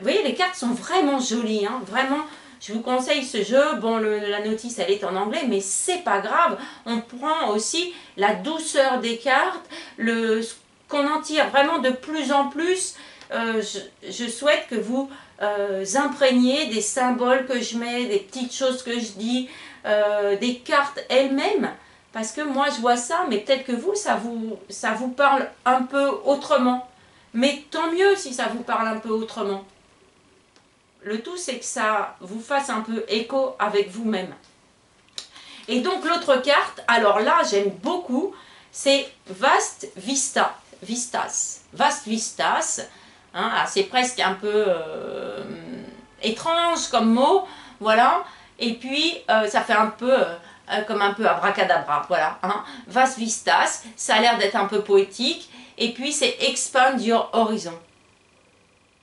voyez, les cartes sont vraiment jolies. Hein, vraiment, je vous conseille ce jeu. Bon, la notice, elle est en anglais, mais c'est pas grave. On prend aussi la douceur des cartes, ce qu'on en tire vraiment de plus en plus. Je souhaite que vous imprégniez des symboles que je mets, des petites choses que je dis, des cartes elles-mêmes, parce que moi je vois ça, mais peut-être que vous ça vous parle un peu autrement. Mais tant mieux si ça vous parle un peu autrement. Le tout, c'est que ça vous fasse un peu écho avec vous-même. Et donc l'autre carte, alors là j'aime beaucoup, c'est Vast Vista, Vistas. Vast Vistas. Hein, c'est presque un peu étrange comme mot, voilà. Et puis ça fait un peu comme un peu abracadabra, voilà. Hein. Vast Vistas, ça a l'air d'être un peu poétique. Et puis c'est Expand Your Horizon.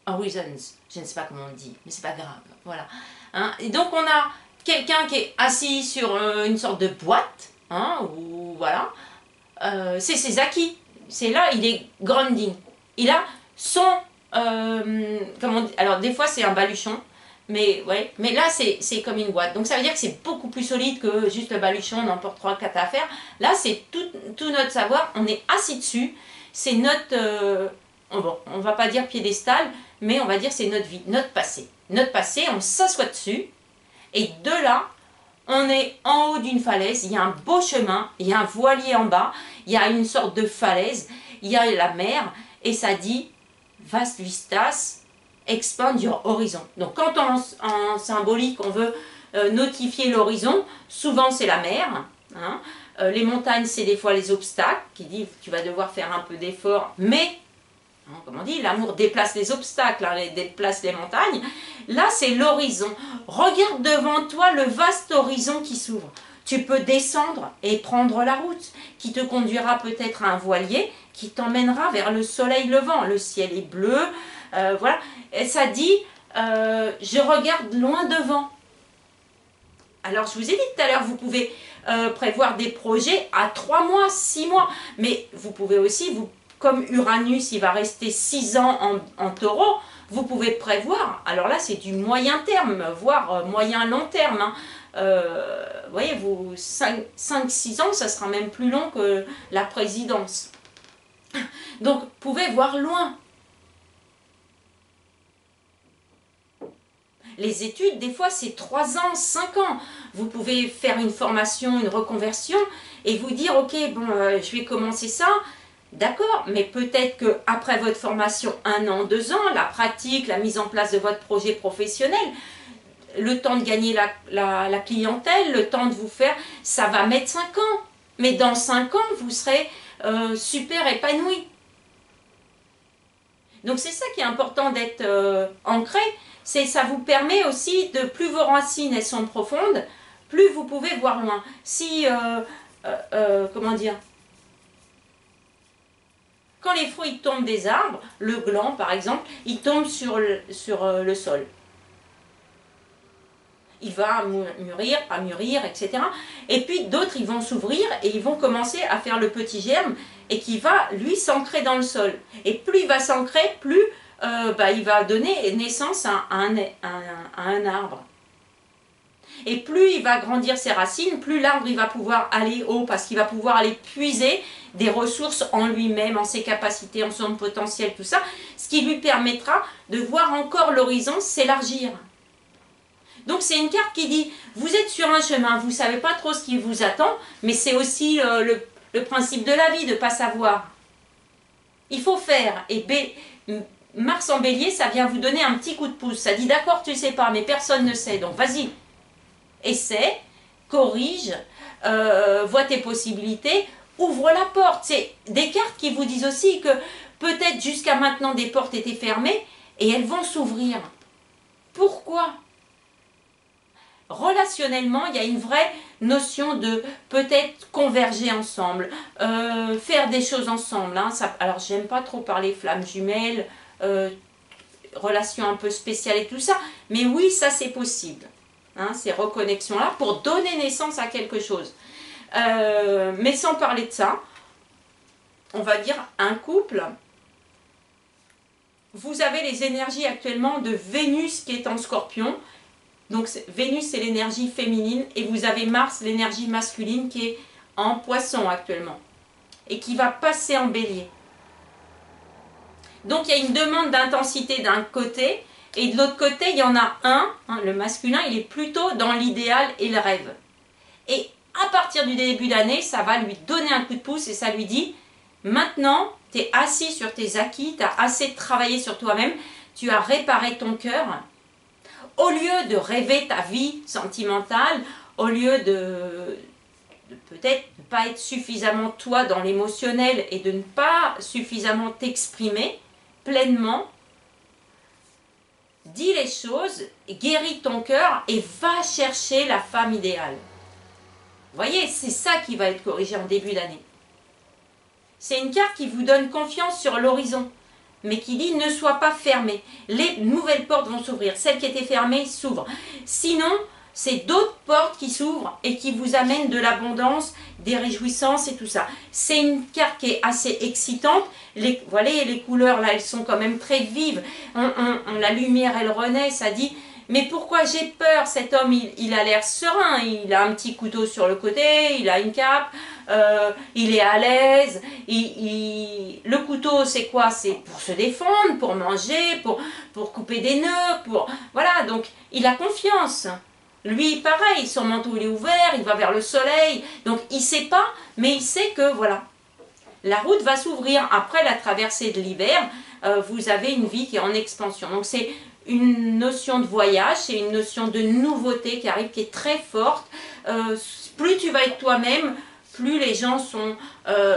Horizons, je ne sais pas comment on dit, mais c'est pas grave, voilà. Hein. Et donc on a quelqu'un qui est assis sur une sorte de boîte, hein, ou voilà. C'est ses acquis. C'est là, il est grounding. Il a son alors des fois c'est un baluchon, mais ouais, mais là c'est comme une boîte, donc ça veut dire que c'est beaucoup plus solide que juste le baluchon, on emporte 3-4 affaires. Là c'est tout notre savoir, on est assis dessus, c'est notre bon, on va pas dire piédestal, mais on va dire c'est notre vie, notre passé, on s'assoit dessus, et de là on est en haut d'une falaise, il y a un beau chemin, il y a un voilier en bas, il y a une sorte de falaise, il y a la mer, et ça dit Vast Vistas, Expand Your Horizon. Donc quand en symbolique on veut notifier l'horizon, souvent c'est la mer. Hein. Les montagnes, c'est des fois les obstacles, qui disent tu vas devoir faire un peu d'effort, mais, hein, comme on dit, l'amour déplace les obstacles, hein, déplace les montagnes. Là c'est l'horizon. Regarde devant toi le vaste horizon qui s'ouvre. Tu peux descendre et prendre la route, qui te conduira peut-être à un voilier, qui t'emmènera vers le soleil levant. Le ciel est bleu, voilà. Et ça dit, je regarde loin devant. Alors, je vous ai dit tout à l'heure, vous pouvez prévoir des projets à 3 mois, 6 mois. Mais vous pouvez aussi, comme Uranus, il va rester 6 ans en taureau, vous pouvez prévoir. Alors là, c'est du moyen terme, voire moyen-long terme. Hein. Vous voyez, 5-6 ans, ça sera même plus long que la présidence. Donc, vous pouvez voir loin. Les études, des fois, c'est 3 ans, 5 ans. Vous pouvez faire une formation, une reconversion, et vous dire, ok, bon, je vais commencer ça. D'accord, mais peut-être qu'après votre formation, 1 an, 2 ans, la pratique, la mise en place de votre projet professionnel, le temps de gagner la clientèle, le temps de vous faire, ça va mettre 5 ans. Mais dans 5 ans, vous serez super épanoui. Donc c'est ça qui est important d'être ancré, ça vous permet aussi de, plus vos racines elles sont profondes, plus vous pouvez voir loin. Si, comment dire, Quand les fruits tombent des arbres, le gland par exemple, il tombe sur le sol. Il va mûrir, pas mûrir, etc. Et puis d'autres, ils vont s'ouvrir et ils vont commencer à faire le petit germe et qui va, lui, s'ancrer dans le sol. Et plus il va s'ancrer, plus il va donner naissance à un arbre. Et plus il va grandir ses racines, plus l'arbre il va pouvoir aller haut, parce qu'il va pouvoir aller puiser des ressources en lui-même, en ses capacités, en son potentiel, tout ça, ce qui lui permettra de voir encore l'horizon s'élargir. Donc c'est une carte qui dit, vous êtes sur un chemin, vous ne savez pas trop ce qui vous attend, mais c'est aussi le principe de la vie de ne pas savoir. Il faut faire, et Mars en bélier, ça vient vous donner un petit coup de pouce, ça dit d'accord tu ne sais pas, mais personne ne sait, donc vas-y, essaie, corrige, vois tes possibilités, ouvre la porte. C'est des cartes qui vous disent aussi que peut-être jusqu'à maintenant des portes étaient fermées et elles vont s'ouvrir. Pourquoi ? Relationnellement, il y a une vraie notion de peut-être converger ensemble, faire des choses ensemble. Hein. Alors, j'aime pas trop parler flammes jumelles, relations un peu spéciales et tout ça, mais oui, ça c'est possible. Hein, ces reconnexions-là pour donner naissance à quelque chose. Mais sans parler de ça, on va dire un couple, vous avez les énergies actuellement de Vénus qui est en Scorpion. Donc Vénus c'est l'énergie féminine et vous avez Mars, l'énergie masculine qui est en Poisson actuellement et qui va passer en Bélier. Donc il y a une demande d'intensité d'un côté et de l'autre côté il y en a un, le masculin, il est plutôt dans l'idéal et le rêve. Et à partir du début d'année, ça va lui donner un coup de pouce et ça lui dit maintenant tu es assis sur tes acquis, tu as assez travaillé sur toi-même, tu as réparé ton cœur. Au lieu de rêver ta vie sentimentale, au lieu de peut-être ne pas être suffisamment toi dans l'émotionnel et de ne pas suffisamment t'exprimer pleinement, dis les choses, guéris ton cœur et va chercher la femme idéale. Vous voyez, c'est ça qui va être corrigé en début d'année. C'est une carte qui vous donne confiance sur l'horizon, mais qui dit ne sois pas fermé. Les nouvelles portes vont s'ouvrir. Celles qui étaient fermées s'ouvrent. Sinon, c'est d'autres portes qui s'ouvrent et qui vous amènent de l'abondance, des réjouissances et tout ça. C'est une carte qui est assez excitante. Vous voyez, les couleurs là, elles sont quand même très vives. La lumière, elle renaît, ça dit... Mais pourquoi j'ai peur? Cet homme, il a l'air serein, il a un petit couteau sur le côté, il a une cape, il est à l'aise. Le couteau, c'est quoi? C'est pour se défendre, pour manger, pour couper des nœuds, voilà, donc il a confiance. Lui, pareil, son manteau il est ouvert, il va vers le soleil, donc il ne sait pas, mais il sait que, voilà, la route va s'ouvrir. Après la traversée de l'hiver, vous avez une vie qui est en expansion. Donc c'est une notion de voyage, c'est une notion de nouveauté qui arrive, qui est très forte. Plus tu vas être toi-même, plus les gens sont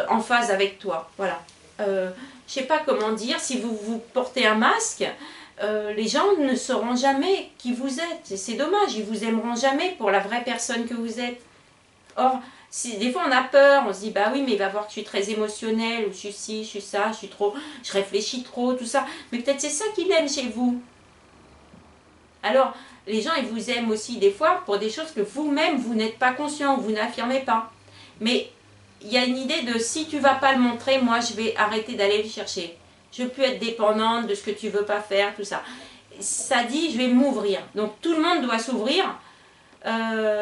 en phase avec toi. Voilà. Je ne sais pas comment dire, si vous portez un masque, les gens ne sauront jamais qui vous êtes. C'est dommage, ils vous aimeront jamais pour la vraie personne que vous êtes. Or, des fois on a peur, on se dit bah oui mais il va voir que je suis très émotionnelle, ou je suis ci, je suis ça, je réfléchis trop, tout ça. Mais peut-être c'est ça qu'il aime chez vous. Alors, les gens, ils vous aiment aussi des fois pour des choses que vous-même, vous n'êtes pas conscient, vous n'affirmez pas. Mais il y a une idée de si tu ne vas pas le montrer, moi, je vais arrêter d'aller le chercher. Je ne veux plus être dépendante de ce que tu ne veux pas faire, tout ça. Ça dit, je vais m'ouvrir. Donc, tout le monde doit s'ouvrir.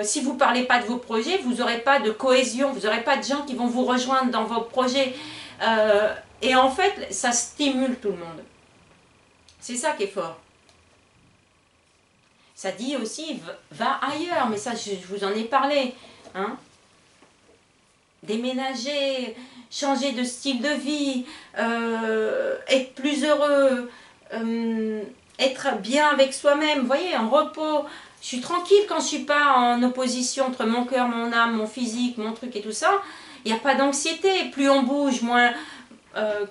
Si vous ne parlez pas de vos projets, vous n'aurez pas de cohésion, vous n'aurez pas de gens qui vont vous rejoindre dans vos projets. Et en fait, ça stimule tout le monde. C'est ça qui est fort. Ça dit aussi, va ailleurs, mais ça, je vous en ai parlé. Hein? Déménager, changer de style de vie, être plus heureux, être bien avec soi-même, vous voyez, en repos. Je suis tranquille quand je ne suis pas en opposition entre mon cœur, mon âme, mon physique, mon truc et tout ça. Il n'y a pas d'anxiété. Plus on bouge, moins,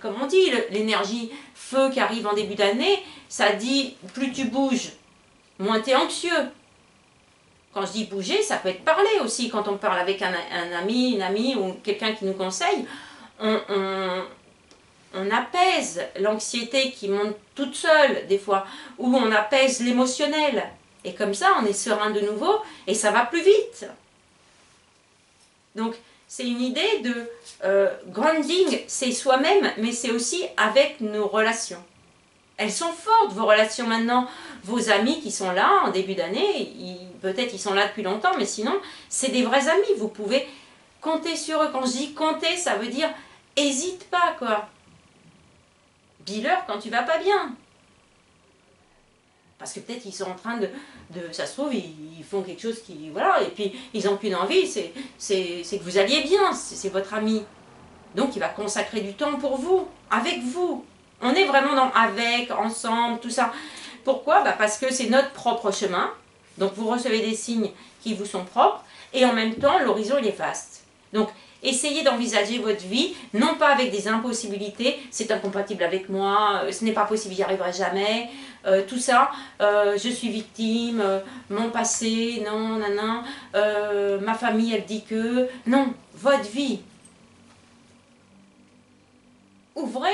comme on dit, l'énergie feu qui arrive en début d'année, ça dit, plus tu bouges, moins tu es anxieux. Quand je dis bouger, ça peut être parler aussi. Quand on parle avec un ami, une amie ou quelqu'un qui nous conseille, on on apaise l'anxiété qui monte toute seule des fois, ou on apaise l'émotionnel. Et comme ça, on est serein de nouveau et ça va plus vite. Donc, c'est une idée de grounding, c'est soi-même, mais c'est aussi avec nos relations. Elles sont fortes, vos relations maintenant. Vos amis qui sont là en début d'année, peut-être ils sont là depuis longtemps, mais sinon, c'est des vrais amis. Vous pouvez compter sur eux. Quand je dis compter, ça veut dire hésite pas, quoi. Dis-leur quand tu vas pas bien. Parce que peut-être ils sont en train de ça se trouve, ils font quelque chose qui, voilà, et puis ils n'ont plus d'envie, c'est que vous alliez bien, c'est votre ami. Donc il va consacrer du temps pour vous, avec vous. On est vraiment dans avec, ensemble, tout ça. Pourquoi? Parce que c'est notre propre chemin, donc vous recevez des signes qui vous sont propres, et en même temps, l'horizon il est vaste. Donc, essayez d'envisager votre vie, non pas avec des impossibilités, c'est incompatible avec moi, ce n'est pas possible, j'y arriverai jamais, tout ça, je suis victime, mon passé, non, nanan, ma famille elle dit que, non, votre vie. Ouvrez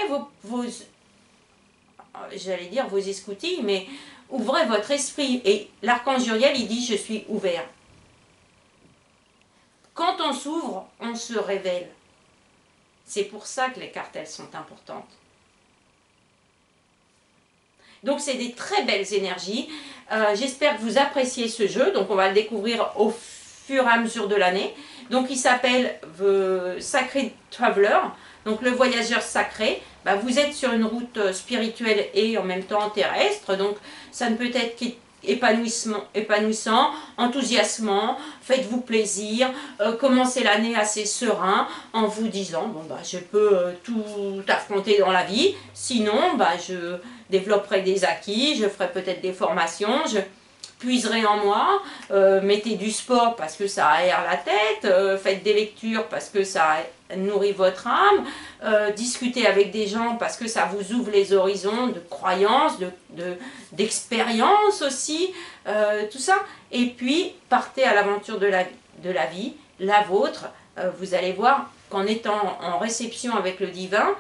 j'allais dire vos escoutilles, mais ouvrez votre esprit, et l'archange Uriel il dit je suis ouvert. Quand on s'ouvre, on se révèle. C'est pour ça que les cartes, elles sont importantes. Donc, c'est des très belles énergies. J'espère que vous appréciez ce jeu. Donc, on va le découvrir au fur et à mesure de l'année. Donc, il s'appelle The Sacred Traveler. Donc, le voyageur sacré. Vous êtes sur une route spirituelle et en même temps terrestre. Donc, ça ne peut être épanouissant, enthousiasmant, faites-vous plaisir, commencez l'année assez serein en vous disant bon je peux tout affronter dans la vie, sinon je développerai des acquis, je ferai peut-être des formations, je puiserez en moi, mettez du sport parce que ça aère la tête, faites des lectures parce que ça nourrit votre âme, discutez avec des gens parce que ça vous ouvre les horizons de croyances, d'expériences aussi, tout ça. Et puis, partez à l'aventure de la vie, la vôtre. Vous allez voir qu'en étant en réception avec le divin,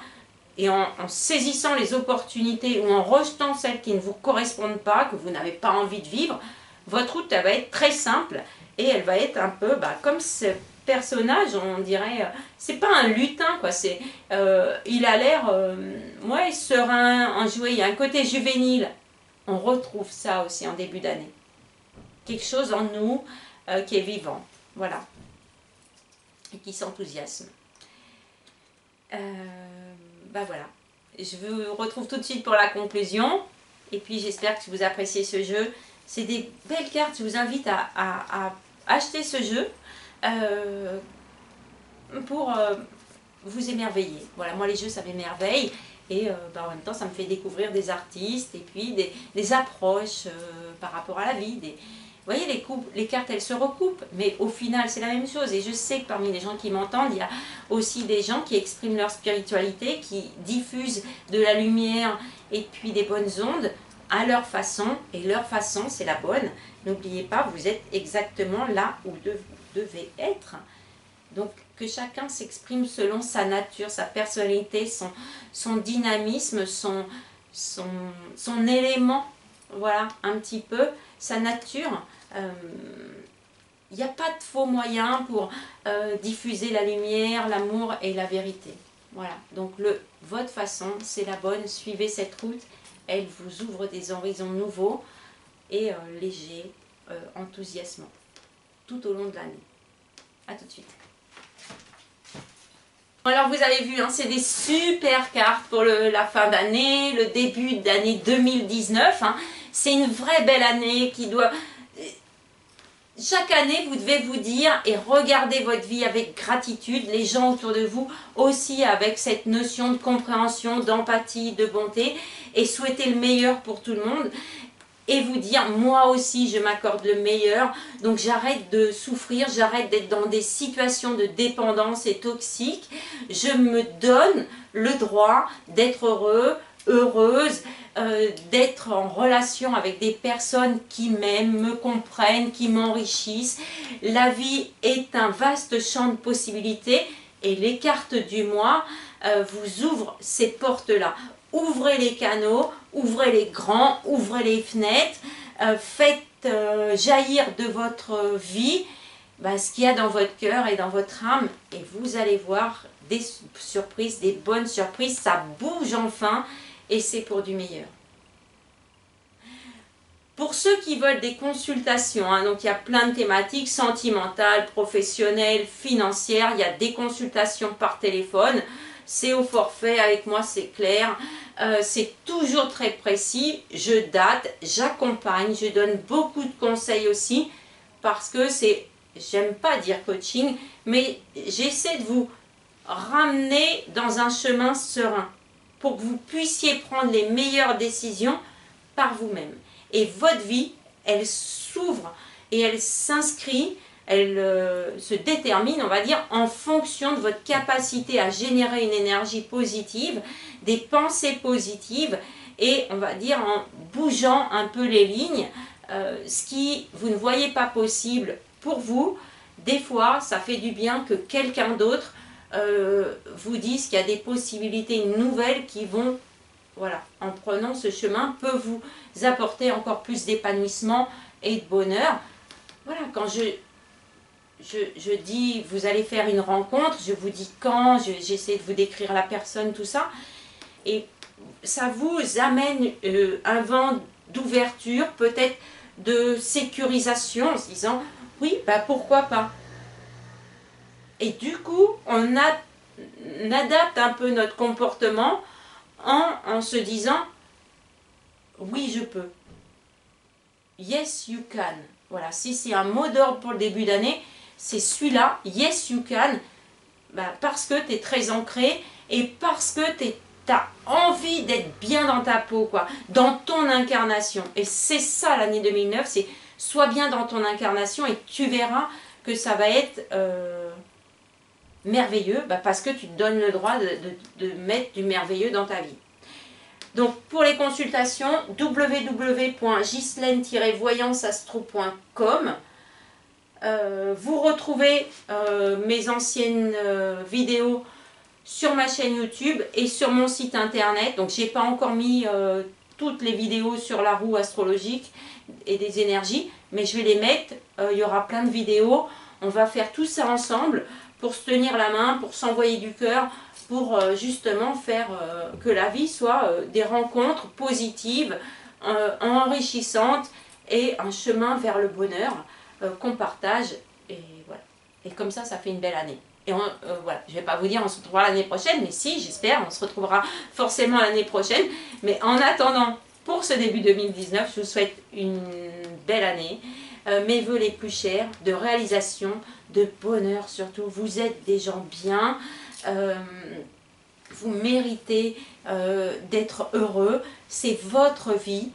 et en saisissant les opportunités ou en rejetant celles qui ne vous correspondent pas, que vous n'avez pas envie de vivre, votre route elle va être très simple et elle va être un peu comme ce personnage, on dirait, c'est pas un lutin quoi, il a l'air serein, enjoué, il y a un côté juvénile. On retrouve ça aussi en début d'année. Quelque chose en nous qui est vivant, voilà, et qui s'enthousiasme. Voilà, je vous retrouve tout de suite pour la conclusion et puis j'espère que vous appréciez ce jeu. C'est des belles cartes, je vous invite à acheter ce jeu pour vous émerveiller. Voilà, moi les jeux ça m'émerveille et en même temps ça me fait découvrir des artistes et puis des approches par rapport à la vie, vous voyez, les cartes, elles se recoupent, mais au final, c'est la même chose. Et je sais que parmi les gens qui m'entendent, il y a aussi des gens qui expriment leur spiritualité, qui diffusent de la lumière et puis des bonnes ondes à leur façon. Et leur façon, c'est la bonne. N'oubliez pas, vous êtes exactement là où vous devez être. Donc, que chacun s'exprime selon sa nature, sa personnalité, son dynamisme, son élément, voilà, un petit peu, sa nature. Il n'y a pas de faux moyens pour diffuser la lumière, l'amour et la vérité. Voilà, donc votre façon, c'est la bonne. Suivez cette route, elle vous ouvre des horizons nouveaux et légers, enthousiasmants, tout au long de l'année. A tout de suite. Alors vous avez vu, c'est des super cartes pour la fin d'année, le début d'année 2019. C'est une vraie belle année qui doit... Chaque année, vous devez vous dire et regarder votre vie avec gratitude, les gens autour de vous aussi avec cette notion de compréhension, d'empathie, de bonté et souhaiter le meilleur pour tout le monde et vous dire moi aussi je m'accorde le meilleur, donc j'arrête de souffrir, j'arrête d'être dans des situations de dépendance et toxiques, je me donne le droit d'être heureux, heureuse, d'être en relation avec des personnes qui m'aiment, me comprennent, qui m'enrichissent. La vie est un vaste champ de possibilités et les cartes du mois vous ouvre ces portes-là. Ouvrez les canaux, ouvrez les grands, ouvrez les fenêtres, faites jaillir de votre vie ce qu'il y a dans votre cœur et dans votre âme, et vous allez voir des surprises, des bonnes surprises, ça bouge enfin, et c'est pour du meilleur. Pour ceux qui veulent des consultations, donc il y a plein de thématiques, sentimentales, professionnelles, financières, il y a des consultations par téléphone, c'est au forfait, avec moi c'est clair, c'est toujours très précis, je date, j'accompagne, je donne beaucoup de conseils aussi, parce que c'est, j'aime pas dire coaching, mais j'essaie de vous ramener dans un chemin serein, pour que vous puissiez prendre les meilleures décisions par vous-même. Et votre vie, elle s'ouvre et elle s'inscrit, elle se détermine, on va dire, en fonction de votre capacité à générer une énergie positive, des pensées positives, et on va dire en bougeant un peu les lignes, ce qui vous ne voyez pas possible pour vous, des fois ça fait du bien que quelqu'un d'autre vous dise qu'il y a des possibilités nouvelles qui vont, voilà, en prenant ce chemin, peut vous apporter encore plus d'épanouissement et de bonheur. Voilà, quand je dis vous allez faire une rencontre, je vous dis quand, j'essaie de vous décrire la personne, tout ça, et ça vous amène un vent d'ouverture, peut-être de sécurisation, en se disant oui, pourquoi pas. Et du coup, on adapte un peu notre comportement en se disant oui, je peux. Yes, you can. Voilà, si c'est un mot d'ordre pour le début d'année, c'est celui-là, yes, you can, parce que tu es très ancré et parce que tu as envie d'être bien dans ta peau, quoi, dans ton incarnation. Et c'est ça l'année 2009, c'est sois bien dans ton incarnation et tu verras que ça va être merveilleux, parce que tu te donnes le droit de mettre du merveilleux dans ta vie. Donc pour les consultations, www.ghislaine-voyanceastro.com. Vous retrouvez mes anciennes vidéos sur ma chaîne YouTube et sur mon site internet. Donc j'ai pas encore mis toutes les vidéos sur la roue astrologique et des énergies, mais je vais les mettre. Il y aura plein de vidéos. On va faire tout ça ensemble pour se tenir la main, pour s'envoyer du cœur, pour justement faire que la vie soit des rencontres positives, enrichissantes et un chemin vers le bonheur qu'on partage. Et voilà. Et comme ça, ça fait une belle année. Et voilà, je ne vais pas vous dire on se retrouvera l'année prochaine, mais si, j'espère, on se retrouvera forcément l'année prochaine. Mais en attendant, pour ce début 2019, je vous souhaite une belle année. Mes vœux les plus chers, de réalisation, de bonheur surtout. Vous êtes des gens bien. Vous méritez d'être heureux, c'est votre vie,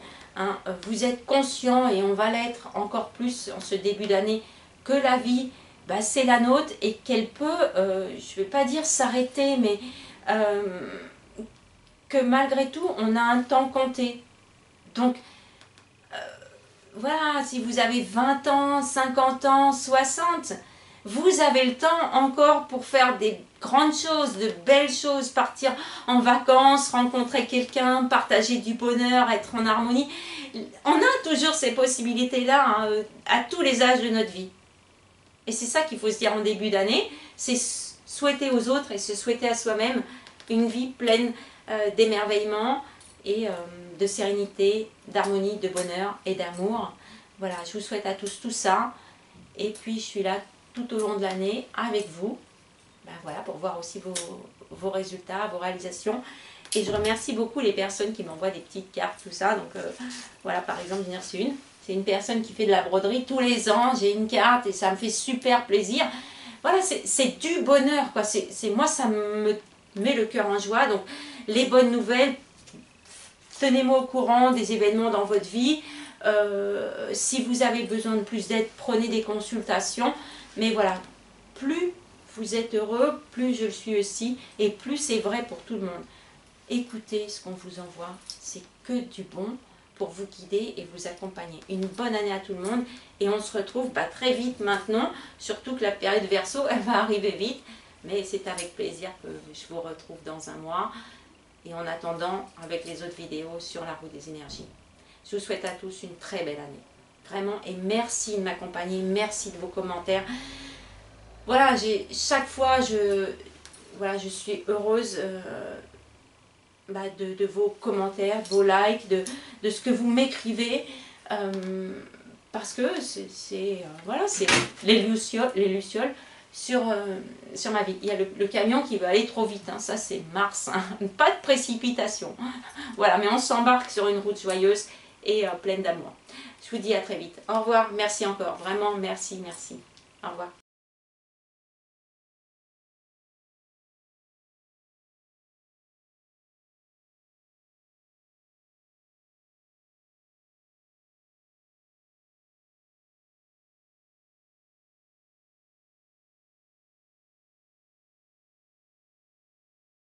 vous êtes conscient, et on va l'être encore plus en ce début d'année, que la vie, c'est la nôtre et qu'elle peut, je ne vais pas dire s'arrêter, mais que malgré tout, on a un temps compté. Donc, voilà, si vous avez 20 ans, 50 ans, 60, vous avez le temps encore pour faire des grandes choses, de belles choses, partir en vacances, rencontrer quelqu'un, partager du bonheur, être en harmonie. On a toujours ces possibilités-là à tous les âges de notre vie. Et c'est ça qu'il faut se dire en début d'année, c'est souhaiter aux autres et se souhaiter à soi-même une vie pleine d'émerveillement et de sérénité, d'harmonie, de bonheur et d'amour. Voilà, je vous souhaite à tous tout ça. Et puis je suis là tout au long de l'année avec vous, voilà, pour voir aussi vos résultats, vos réalisations. Et je remercie beaucoup les personnes qui m'envoient des petites cartes, tout ça. Donc voilà, par exemple, j'en ai reçu une. C'est une personne qui fait de la broderie tous les ans. J'ai une carte et ça me fait super plaisir. Voilà, c'est du bonheur, quoi. Moi, ça me met le cœur en joie. Donc les bonnes nouvelles, tenez-moi au courant des événements dans votre vie. Si vous avez besoin de plus d'aide, prenez des consultations. Mais voilà, plus vous êtes heureux, plus je le suis aussi, et plus c'est vrai pour tout le monde. Écoutez ce qu'on vous envoie, c'est que du bon pour vous guider et vous accompagner. Une bonne année à tout le monde, et on se retrouve très vite maintenant, surtout que la période Verseau, elle va arriver vite. Mais c'est avec plaisir que je vous retrouve dans un mois. Et en attendant, avec les autres vidéos sur la roue des énergies. Je vous souhaite à tous une très belle année. Vraiment, et merci de m'accompagner, merci de vos commentaires. Voilà, chaque fois, je suis heureuse de vos commentaires, de vos likes, de ce que vous m'écrivez. Parce que c'est les lucioles sur ma vie. Il y a le camion qui va aller trop vite, hein. Ça c'est Mars, hein. Pas de précipitation. Voilà, mais on s'embarque sur une route joyeuse et pleine d'amour. Je vous dis à très vite. Au revoir, merci encore, vraiment merci. Au revoir.